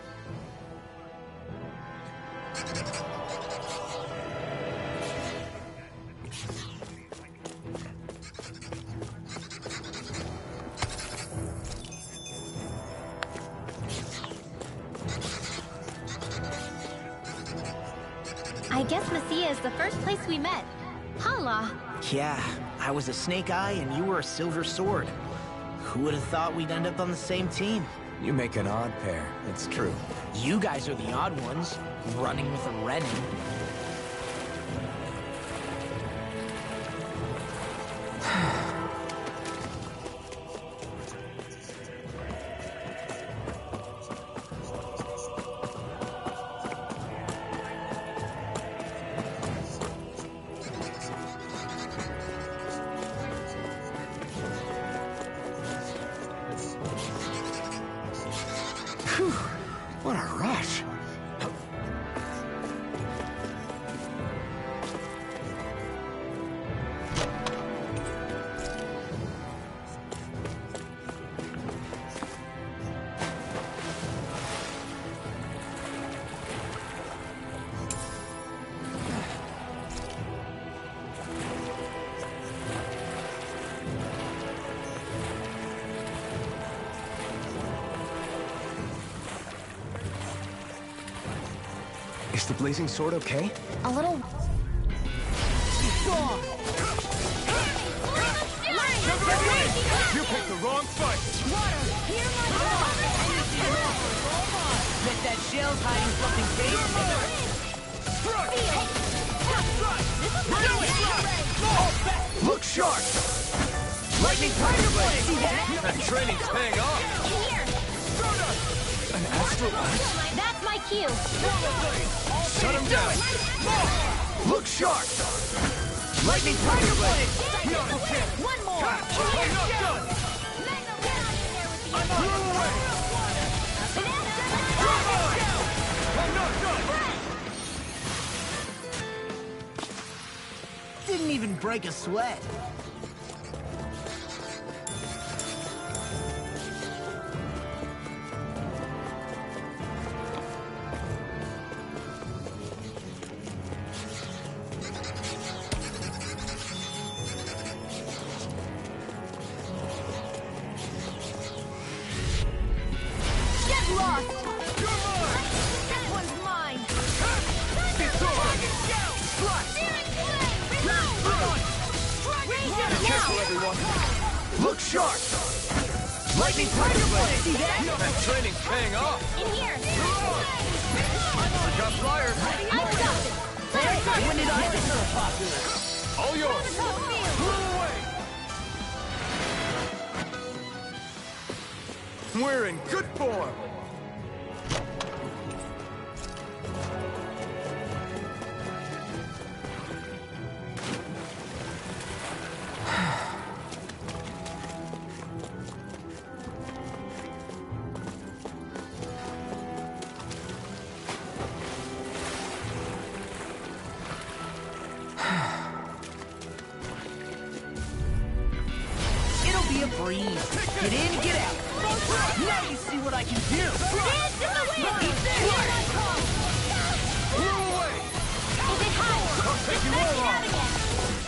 I guess Messia is the first place we met. Hala. Yeah, I was a Snake Eye and you were a Silver Sword. Who would have thought we'd end up on the same team? You make an odd pair, it's true. You guys are the odd ones, running with a Renan. What a rush! Is the blazing sword okay? A little... You picked the wrong fight! Bet that shell's hiding something dangerous. Look sharp! Lightning Tiger Blade! See that? That training's paying off! An astral eye? That's my cue. Shut him down! Look sharp! Lightning Tiger Blade! One more. Didn't even break a sweat. Look sharp! Lightning Tiger Blade! See that? That training's paying off! In here. Got flyers! Hey, when did I become popular? All yours! Blew away! We're in good form! It'll be a breeze. Get in, get out. Now you see what I can do. Blew away! Is it hot? Take you all Out on! again.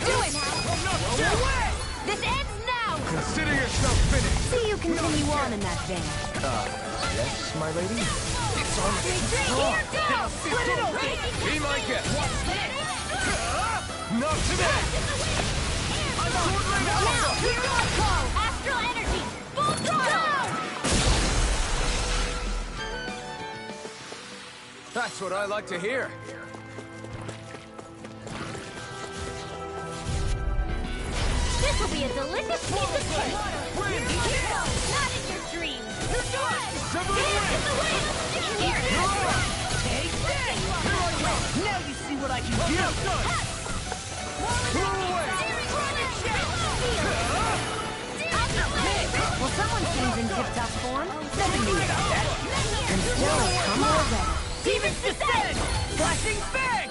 Do it now. I'm not dead! This ends now. Consider yourself continue on in that vein. Yes, my lady? It's on me. Be my guest. Not today! Now, here I go! Astral energy! Full throttle! That's what I like to hear. This will be a delicious piece of cake! Not in your dreams! You're done! Dance in the wind! Here it is! Take this! Now you see what I can do! Well, someone seems in tip-top form. Nothing new about that. And still, come more better. Demons descend! Flashing fang!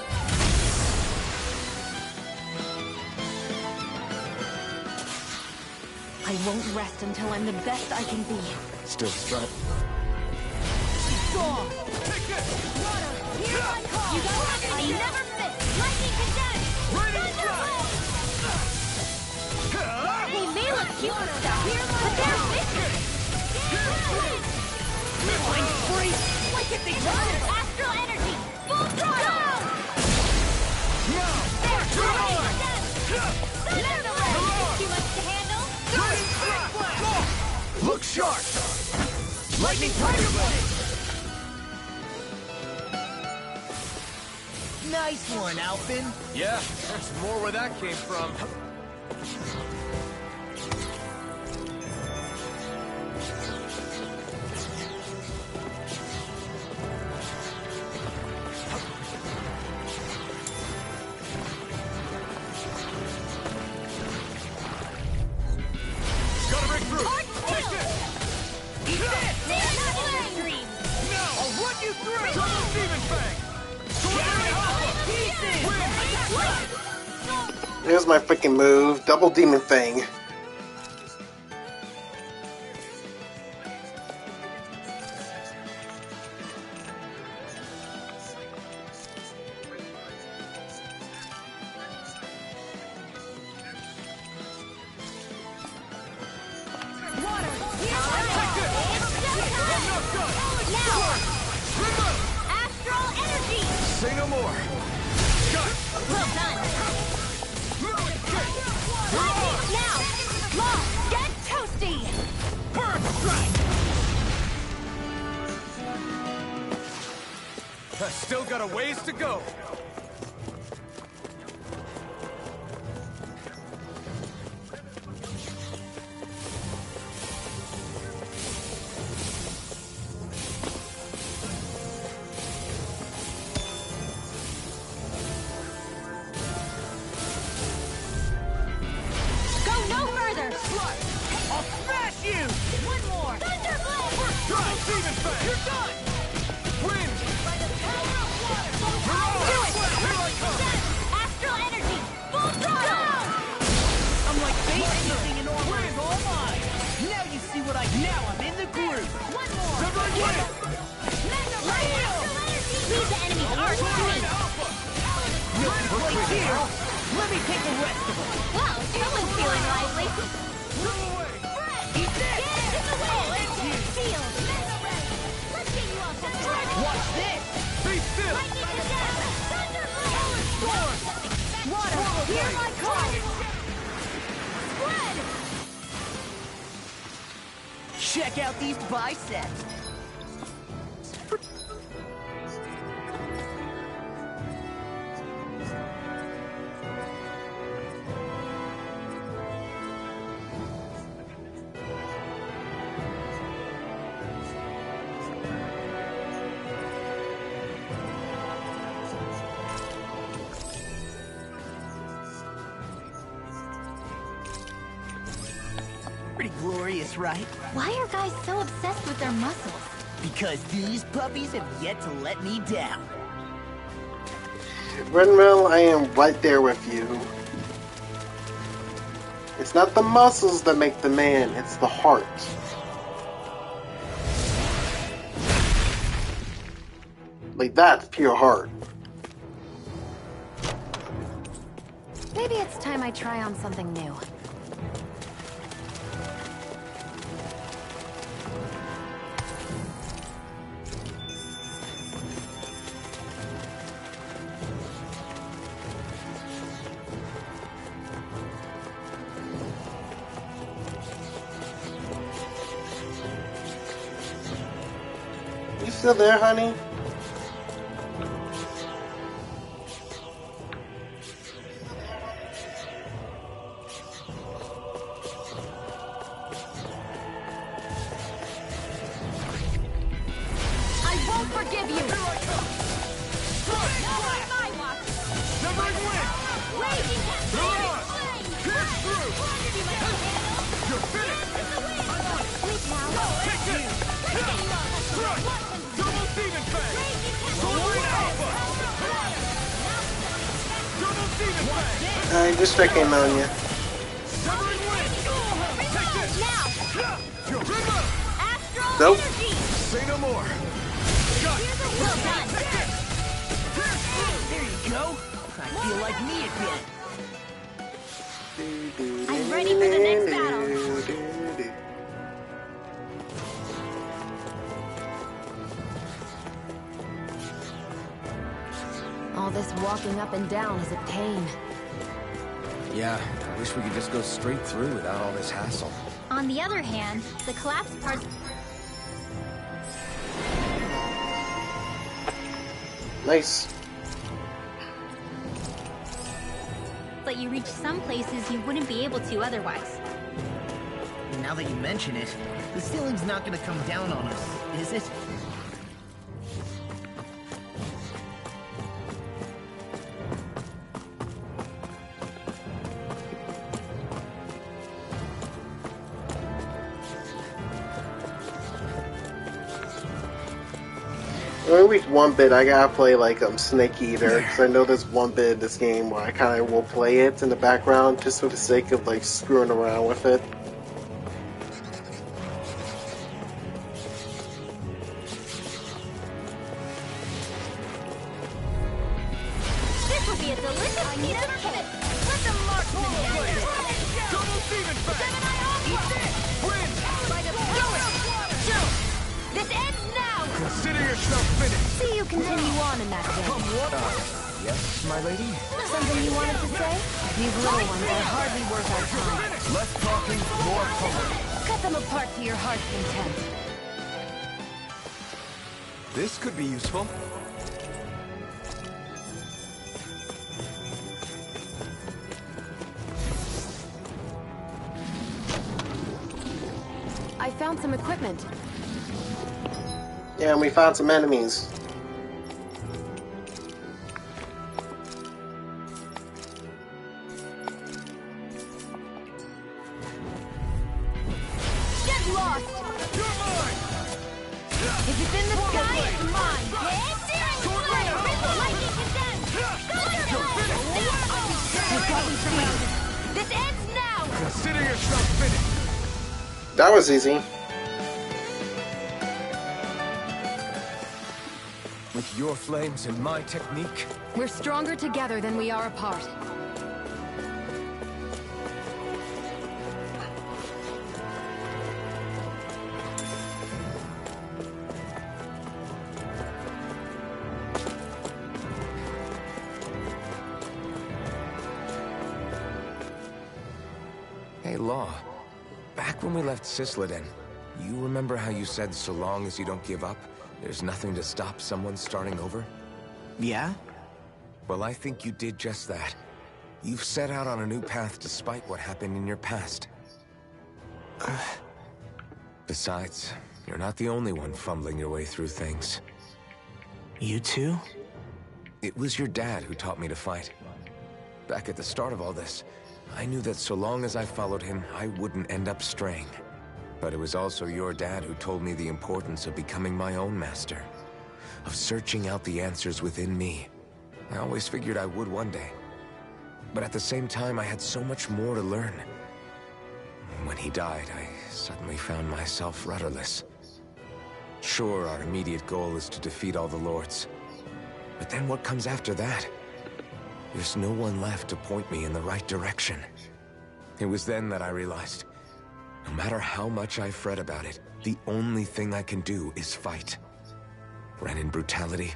I won't rest until I'm the best I can be. Still strut. Saw! Here I come! You got it! I never miss! Lightning condemned! Thunderbolt! They may look cute and stuff, but they're vicious! I'm free! Look at these runners! Astral energy! Full throttle! Too much to handle? Look sharp! Lightning Tiger Blade! Nice one, Alpin. Yeah, there's more where that came from. Gotta break through! Take this! Eat this! They're not your dreams! I'll run you through! Double Demon Fang! There's my freaking move. Double Demon Fang. Astral energy! Say no more! Well done! Now! Lost! Get toasty! Bird strike! I still got a ways to go. Go no further! I'll smash you! One more! Thunderblade! Double Demon Fang! You're done! Wind! By the power of water! Do it! Here I come! Astral energy! Full throttle! I'm like base-jumping in orbit, all mine! Now you see what Now I'm in the groove! One more! Severing Wind! Mega Blade! Astral energy! Leave the enemy's arc to me! No place here! Let me take the rest of them! Wow, someone's feeling lively! Eat this! Get in the wind! Shield! Mega Ray! Let's get you off the track! Watch this! Be still! Lightning to death! Thunderblade! Water, hear my call! Spread! Check out these biceps! Pretty glorious, right? Why are guys so obsessed with their muscles? Because these puppies have yet to let me down. Renville, I am right there with you. It's not the muscles that make the man, it's the heart. Like, that's pure heart. Maybe it's time I try on something new. Still there, honey? I won't forgive you! I'm just checking on you. Nope. Say no more. There you go. I feel like me again. I'm ready for the next battle. All this walking up and down is a pain. Yeah, I wish we could just go straight through without all this hassle. On the other hand, the collapsed parts Nice. let you reach some places you wouldn't be able to otherwise. Now that you mention it, the ceiling's not gonna come down on us, is it? When I reach one bit, I gotta play like Snake Eater, because I know there's one bit in this game where I kind of will play it in the background just for the sake of like screwing around with it. This will be a delicious piece of cake. Let the marksman have it. This ends now. Consider yourself finished. See you continue on in that vein. Yes, my lady? Something you wanted to say? These little ones are hardly worth our time. Less talking, more pulling. Cut them apart to your heart's content. This could be useful. I found some equipment. Yeah, and we found some enemies. Get lost! You're mine! If it's in the sky, it's mine! Lightning condensed! We've got them surrounded. This ends now! Consider yourself finished. That was easy. With your flames and my technique, We're stronger together than we are apart. Hey, Law. Back when we left Cisleden, you remember how you said so long as you don't give up, there's nothing to stop someone starting over? Yeah? Well, I think you did just that. You've set out on a new path despite what happened in your past. Besides, you're not the only one fumbling your way through things. You too? It was your dad who taught me to fight. Back at the start of all this, I knew that so long as I followed him, I wouldn't end up straying. But it was also your dad who told me the importance of becoming my own master. Of searching out the answers within me. I always figured I would one day. But at the same time, I had so much more to learn. When he died, I suddenly found myself rudderless. Sure, our immediate goal is to defeat all the lords. But then what comes after that? There's no one left to point me in the right direction. It was then that I realized, no matter how much I fret about it, the only thing I can do is fight. Renin brutality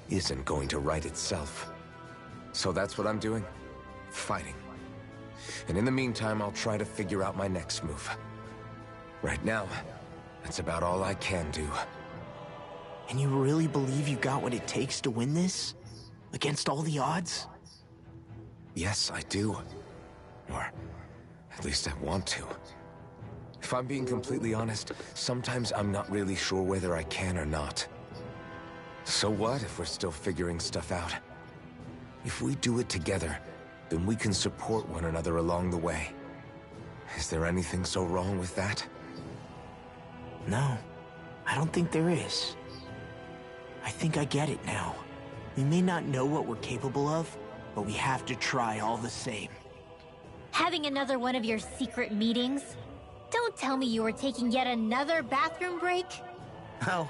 isn't going to right itself. So that's what I'm doing. Fighting. And in the meantime, I'll try to figure out my next move. Right now, that's about all I can do. And you really believe you got what it takes to win this? Against all the odds? Yes, I do. Or at least I want to. If I'm being completely honest, sometimes I'm not really sure whether I can or not. So what if we're still figuring stuff out? If we do it together, then we can support one another along the way. Is there anything so wrong with that? No, I don't think there is. I think I get it now. We may not know what we're capable of, but we have to try all the same. Having another one of your secret meetings? Don't tell me you were taking yet another bathroom break? Oh,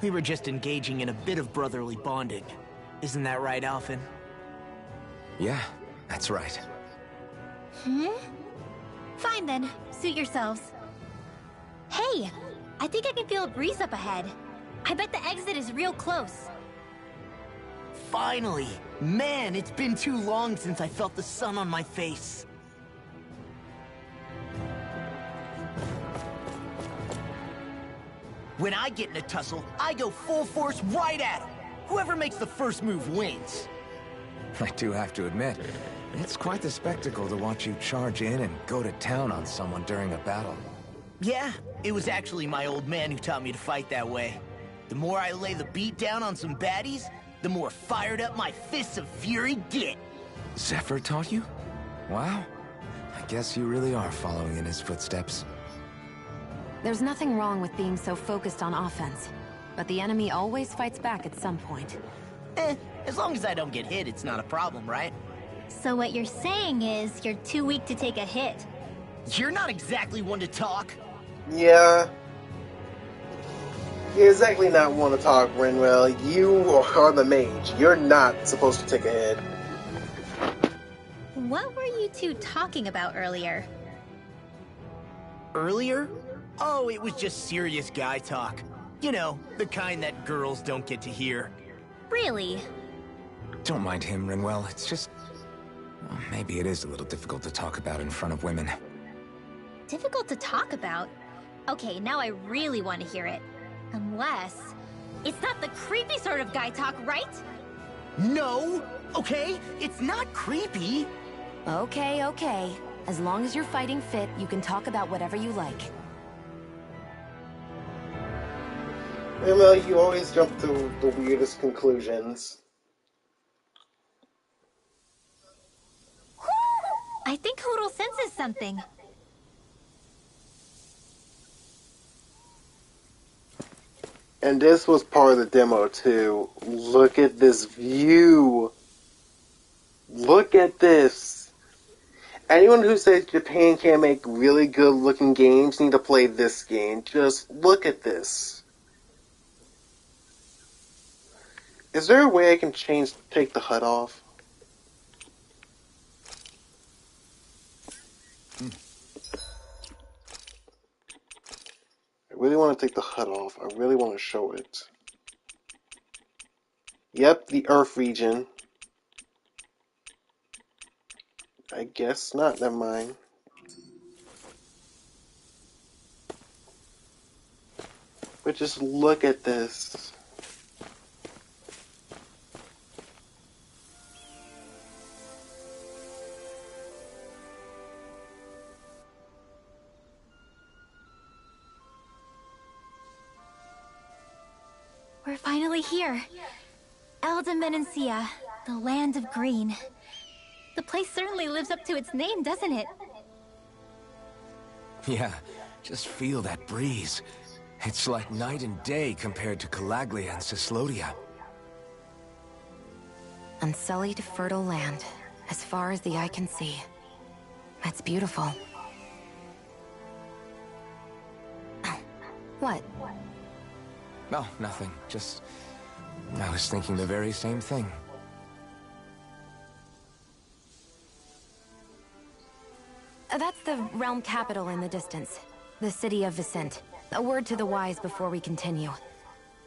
we were just engaging in a bit of brotherly bonding. Isn't that right, Alphen? Yeah, that's right. Fine then, suit yourselves. Hey, I think I can feel a breeze up ahead. I bet the exit is real close. Finally! Man, it's been too long since I felt the sun on my face. When I get in a tussle, I go full force right at him. Whoever makes the first move wins. I do have to admit, it's quite the spectacle to watch you charge in and go to town on someone during a battle. Yeah, it was actually my old man who taught me to fight that way. The more I lay the beat down on some baddies, the more fired up my fists of fury get. Zephyr taught you? Wow. I guess you really are following in his footsteps. There's nothing wrong with being so focused on offense, but the enemy always fights back at some point. As long as I don't get hit, it's not a problem, right? So what you're saying is you're too weak to take a hit. You're not exactly one to talk. Yeah. You're exactly not one to talk, Rinwell. You are the mage. You're not supposed to take a hit. What were you two talking about earlier? Earlier? Oh, it was just serious guy talk. You know, the kind that girls don't get to hear. Really? Don't mind him, Rinwell. It's just... well, maybe it is a little difficult to talk about in front of women. Difficult to talk about? Okay, now I really want to hear it. Unless... it's not the creepy sort of guy talk, right? No! Okay? It's not creepy! Okay, okay. As long as you're fighting fit, you can talk about whatever you like. Rinwell, you always jump to the weirdest conclusions. I think Hootle senses something. And this was part of the demo too. Look at this view. Look at this. Anyone who says Japan can't make really good looking games need to play this game. Just look at this. Is there a way I can take the HUD off? I really want to take the HUD off. I really want to show it. Yep, the Earth region. I guess not, never mind. But just look at this. We're finally here. Elde Menancia, the land of green. The place certainly lives up to its name, doesn't it? Yeah, just feel that breeze. It's like night and day compared to Calaglia and Cyslodia. Unsullied, fertile land, as far as the eye can see. That's beautiful. What? Oh, nothing. Just... I was thinking the very same thing. That's the realm capital in the distance. The city of Vicent. A word to the wise before we continue.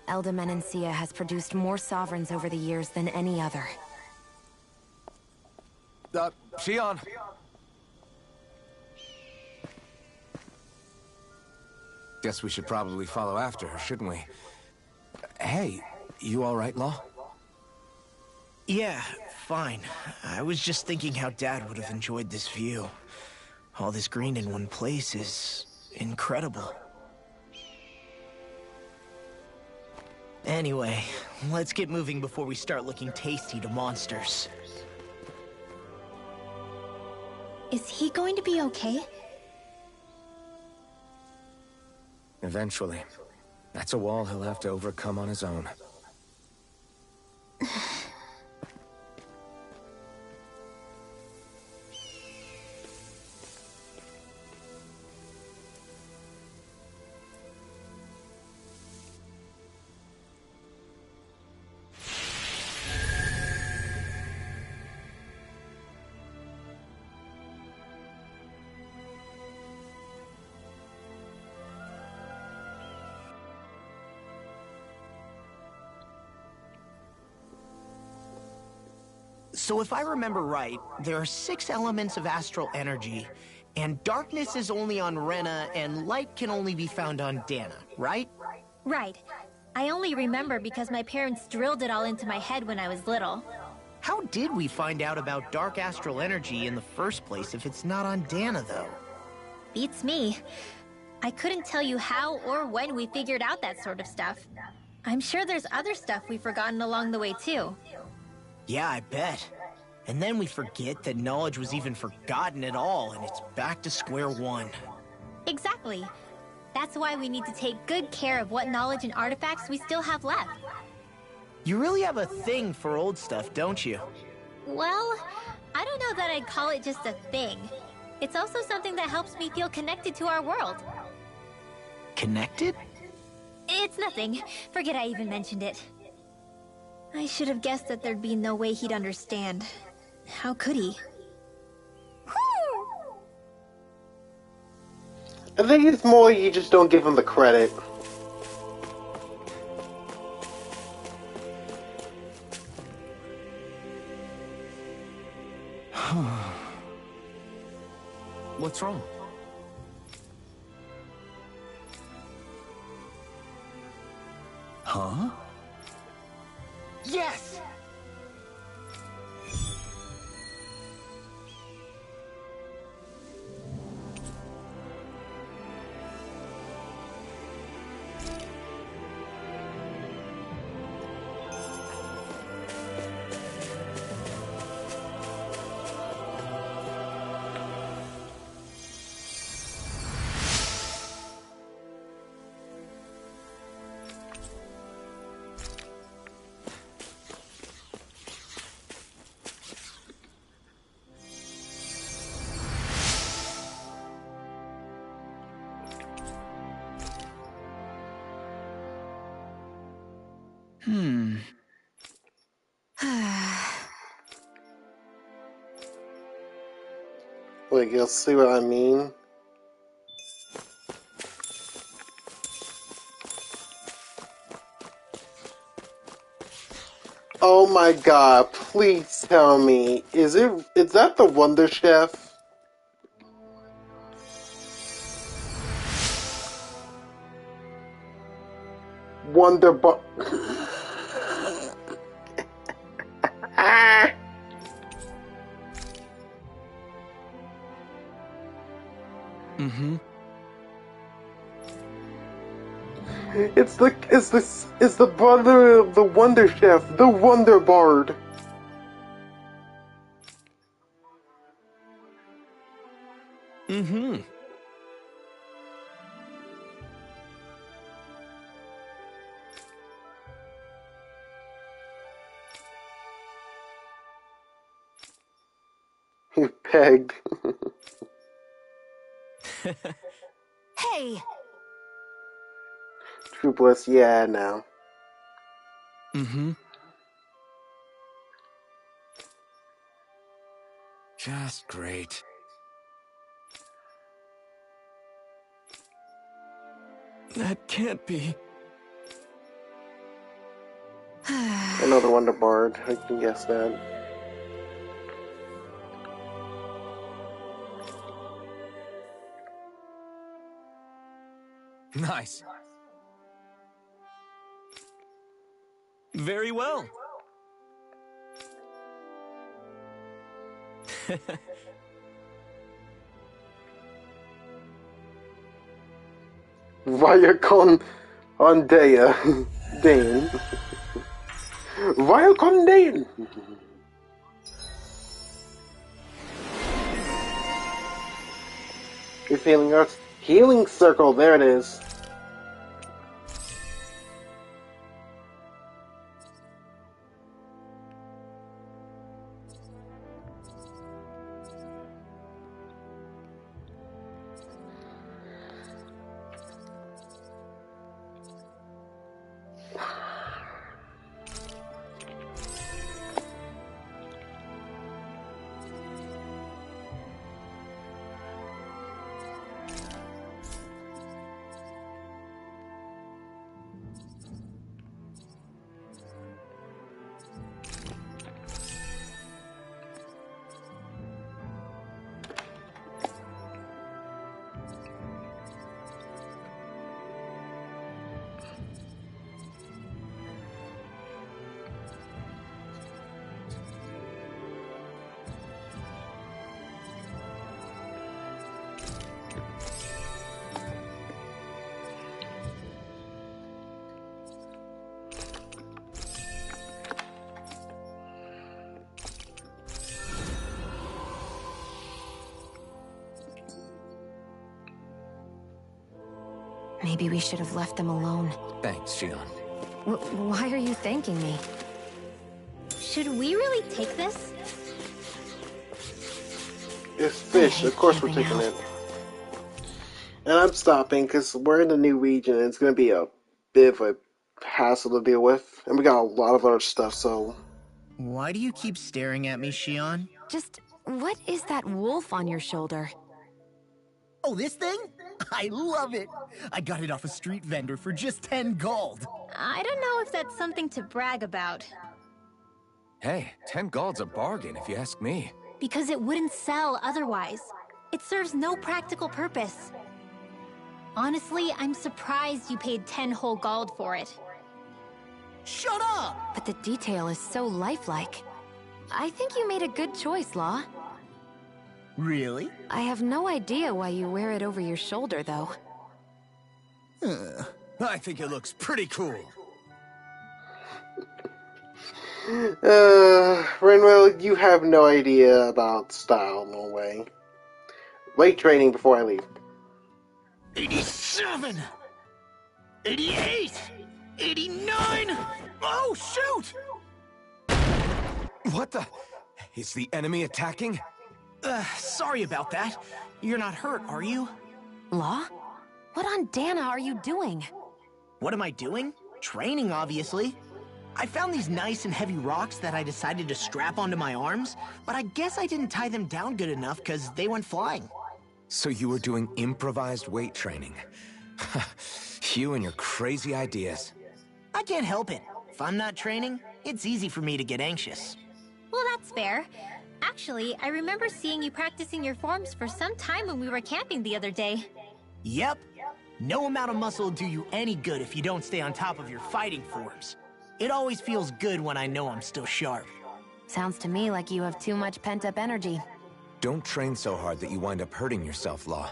Elde Menancia has produced more sovereigns over the years than any other. Shionne! Guess we should probably follow after her, shouldn't we? Hey, you alright, Law? Yeah, fine. I was just thinking how Dad would have enjoyed this view. All this green in one place is incredible. Anyway, let's get moving before we start looking tasty to monsters. Is he going to be okay? Eventually. That's a wall he'll have to overcome on his own. So if I remember right, there are 6 elements of astral energy, and darkness is only on Rena, and light can only be found on Dana, right? Right. I only remember because my parents drilled it all into my head when I was little. How did we find out about dark astral energy in the first place if it's not on Dana, though? Beats me. I couldn't tell you how or when we figured out that sort of stuff. I'm sure there's other stuff we've forgotten along the way, too. Yeah, I bet. And then we forget that knowledge was even forgotten at all, and it's back to square one. Exactly. That's why we need to take good care of what knowledge and artifacts we still have left. You really have a thing for old stuff, don't you? Well, I don't know that I'd call it just a thing. It's also something that helps me feel connected to our world. Connected? It's nothing. Forget I even mentioned it. I should have guessed that there'd be no way he'd understand. How could he? I think it's more you just don't give him the credit. What's wrong? Huh? Yes! Like, you'll see what I mean? Oh my god, please tell me, is that the Wonder Chef? Wonder Bar... Mm-hmm. It's the brother of the Wonder Chef, the Wonder Bard. Mm-hmm. He pegged. Hey! True Bliss, yeah, now. Mm-hmm. Just great. That can't be. Another Wonder Bard, I can guess that. Nice. Very well. Viacom on Dea. Dane. Viacom Dane! Your feeling arts healing circle, there it is. Maybe we should have left them alone. Thanks, Shion. Why are you thanking me? Should we really take this? It's fish, of course we're taking it. And I'm stopping because we're in a new region and it's going to be a bit of a hassle to deal with. And we got a lot of other stuff, so... Why do you keep staring at me, Shion? Just, what is that wolf on your shoulder? Oh, this thing? I love it! I got it off a street vendor for just 10 gold. I don't know if that's something to brag about. Hey, 10 gold's a bargain if you ask me. Because it wouldn't sell otherwise. It serves no practical purpose. Honestly, I'm surprised you paid 10 whole gold for it. Shut up! But the detail is so lifelike. I think you made a good choice, Law. Really? I have no idea why you wear it over your shoulder, though. I think it looks pretty cool. Renwell, you have no idea about style, no way. Weight training before I leave. 87! 88! 89! Oh, shoot! What the? Is the enemy attacking? Sorry about that. You're not hurt, are you? Law? What on Dana are you doing? What am I doing? Training, obviously. I found these nice and heavy rocks that I decided to strap onto my arms, but I guess I didn't tie them down good enough because they went flying. So you were doing improvised weight training. You and your crazy ideas. I can't help it. If I'm not training, it's easy for me to get anxious. Well, that's fair. Actually, I remember seeing you practicing your forms for some time when we were camping the other day. Yep. No amount of muscle will do you any good if you don't stay on top of your fighting forms. It always feels good when I know I'm still sharp. Sounds to me like you have too much pent-up energy. Don't train so hard that you wind up hurting yourself, Law.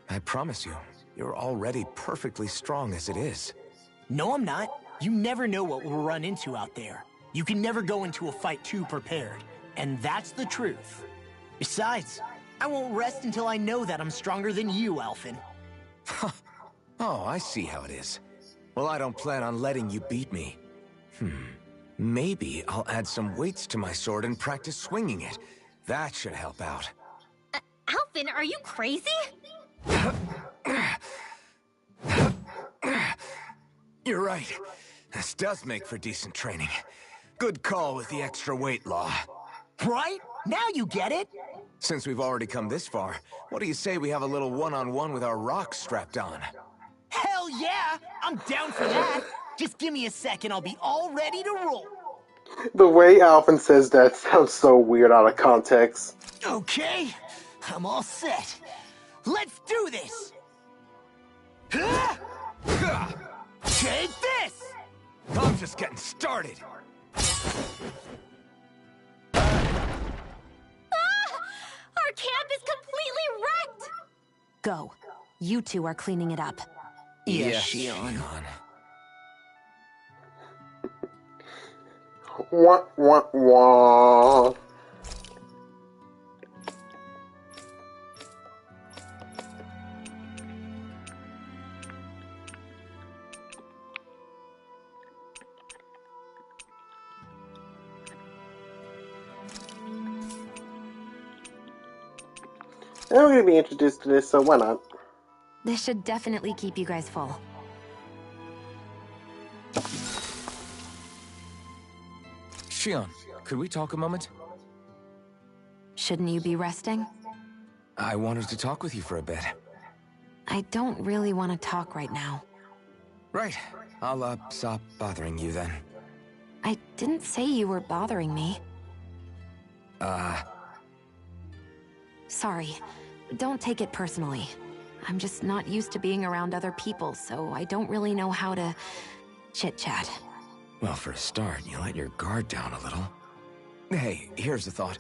I promise you, you're already perfectly strong as it is. No, I'm not. You never know what we'll run into out there. You can never go into a fight too prepared. And that's the truth. Besides, I won't rest until I know that I'm stronger than you, Alphen. Oh, I see how it is. Well, I don't plan on letting you beat me. Maybe I'll add some weights to my sword and practice swinging it. That should help out. Alphen, are you crazy? You're right. This does make for decent training. Good call with the extra weight, Law. Right? Now you get it! Since we've already come this far, what do you say we have a little one-on-one with our rocks strapped on? Hell yeah! I'm down for that! Just give me a second, I'll be all ready to roll! The way Alphen says that sounds so weird out of context. Okay, I'm all set. Let's do this! Take this! I'm just getting started. Ah! Our camp is completely wrecked! Go. You two are cleaning it up. Yes, Shion. Wah, wah, wah. I'm going to be introduced to this, so why not? This should definitely keep you guys full. Shion, could we talk a moment? Shouldn't you be resting? I wanted to talk with you for a bit. I don't really want to talk right now. Right. I'll, stop bothering you then. I didn't say you were bothering me. Sorry. Don't take it personally. I'm just not used to being around other people, so I don't really know how to chit-chat. Well, for a start, you let your guard down a little. Hey, here's a thought.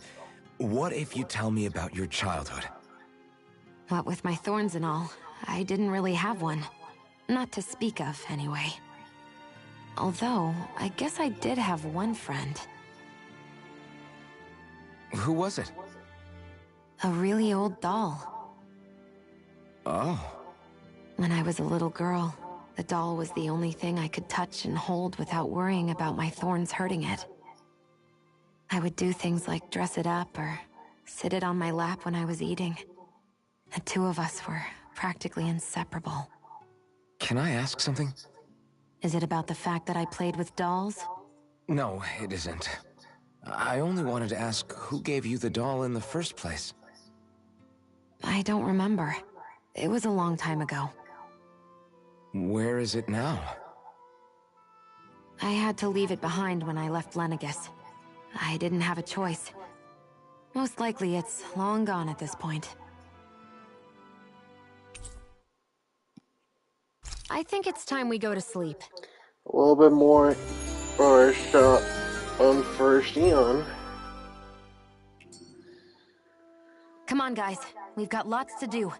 What if you tell me about your childhood? What with my thorns and all, I didn't really have one. Not to speak of, anyway. Although, I guess I did have one friend. Who was it? A really old doll. Oh. When I was a little girl, the doll was the only thing I could touch and hold without worrying about my thorns hurting it. I would do things like dress it up or sit it on my lap when I was eating. The two of us were practically inseparable. Can I ask something? Is it about the fact that I played with dolls? No, it isn't. I only wanted to ask who gave you the doll in the first place. I don't remember. It was a long time ago. Where is it now? I had to leave it behind when I left Lenegis. I didn't have a choice. Most likely it's long gone at this point. I think it's time we go to sleep. A little bit more for Shion. Come on, guys. We've got lots to do.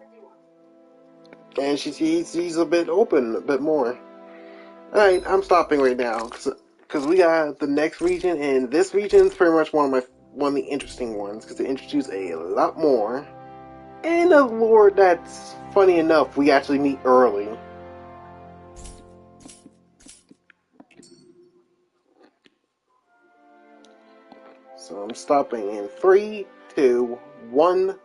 And she's a bit open, a bit more. Alright, I'm stopping right now, because we got the next region, and this region is pretty much one of the interesting ones, because they introduce a lot more. And a lore that's, funny enough, we actually meet early. So I'm stopping in 3, 2, 1...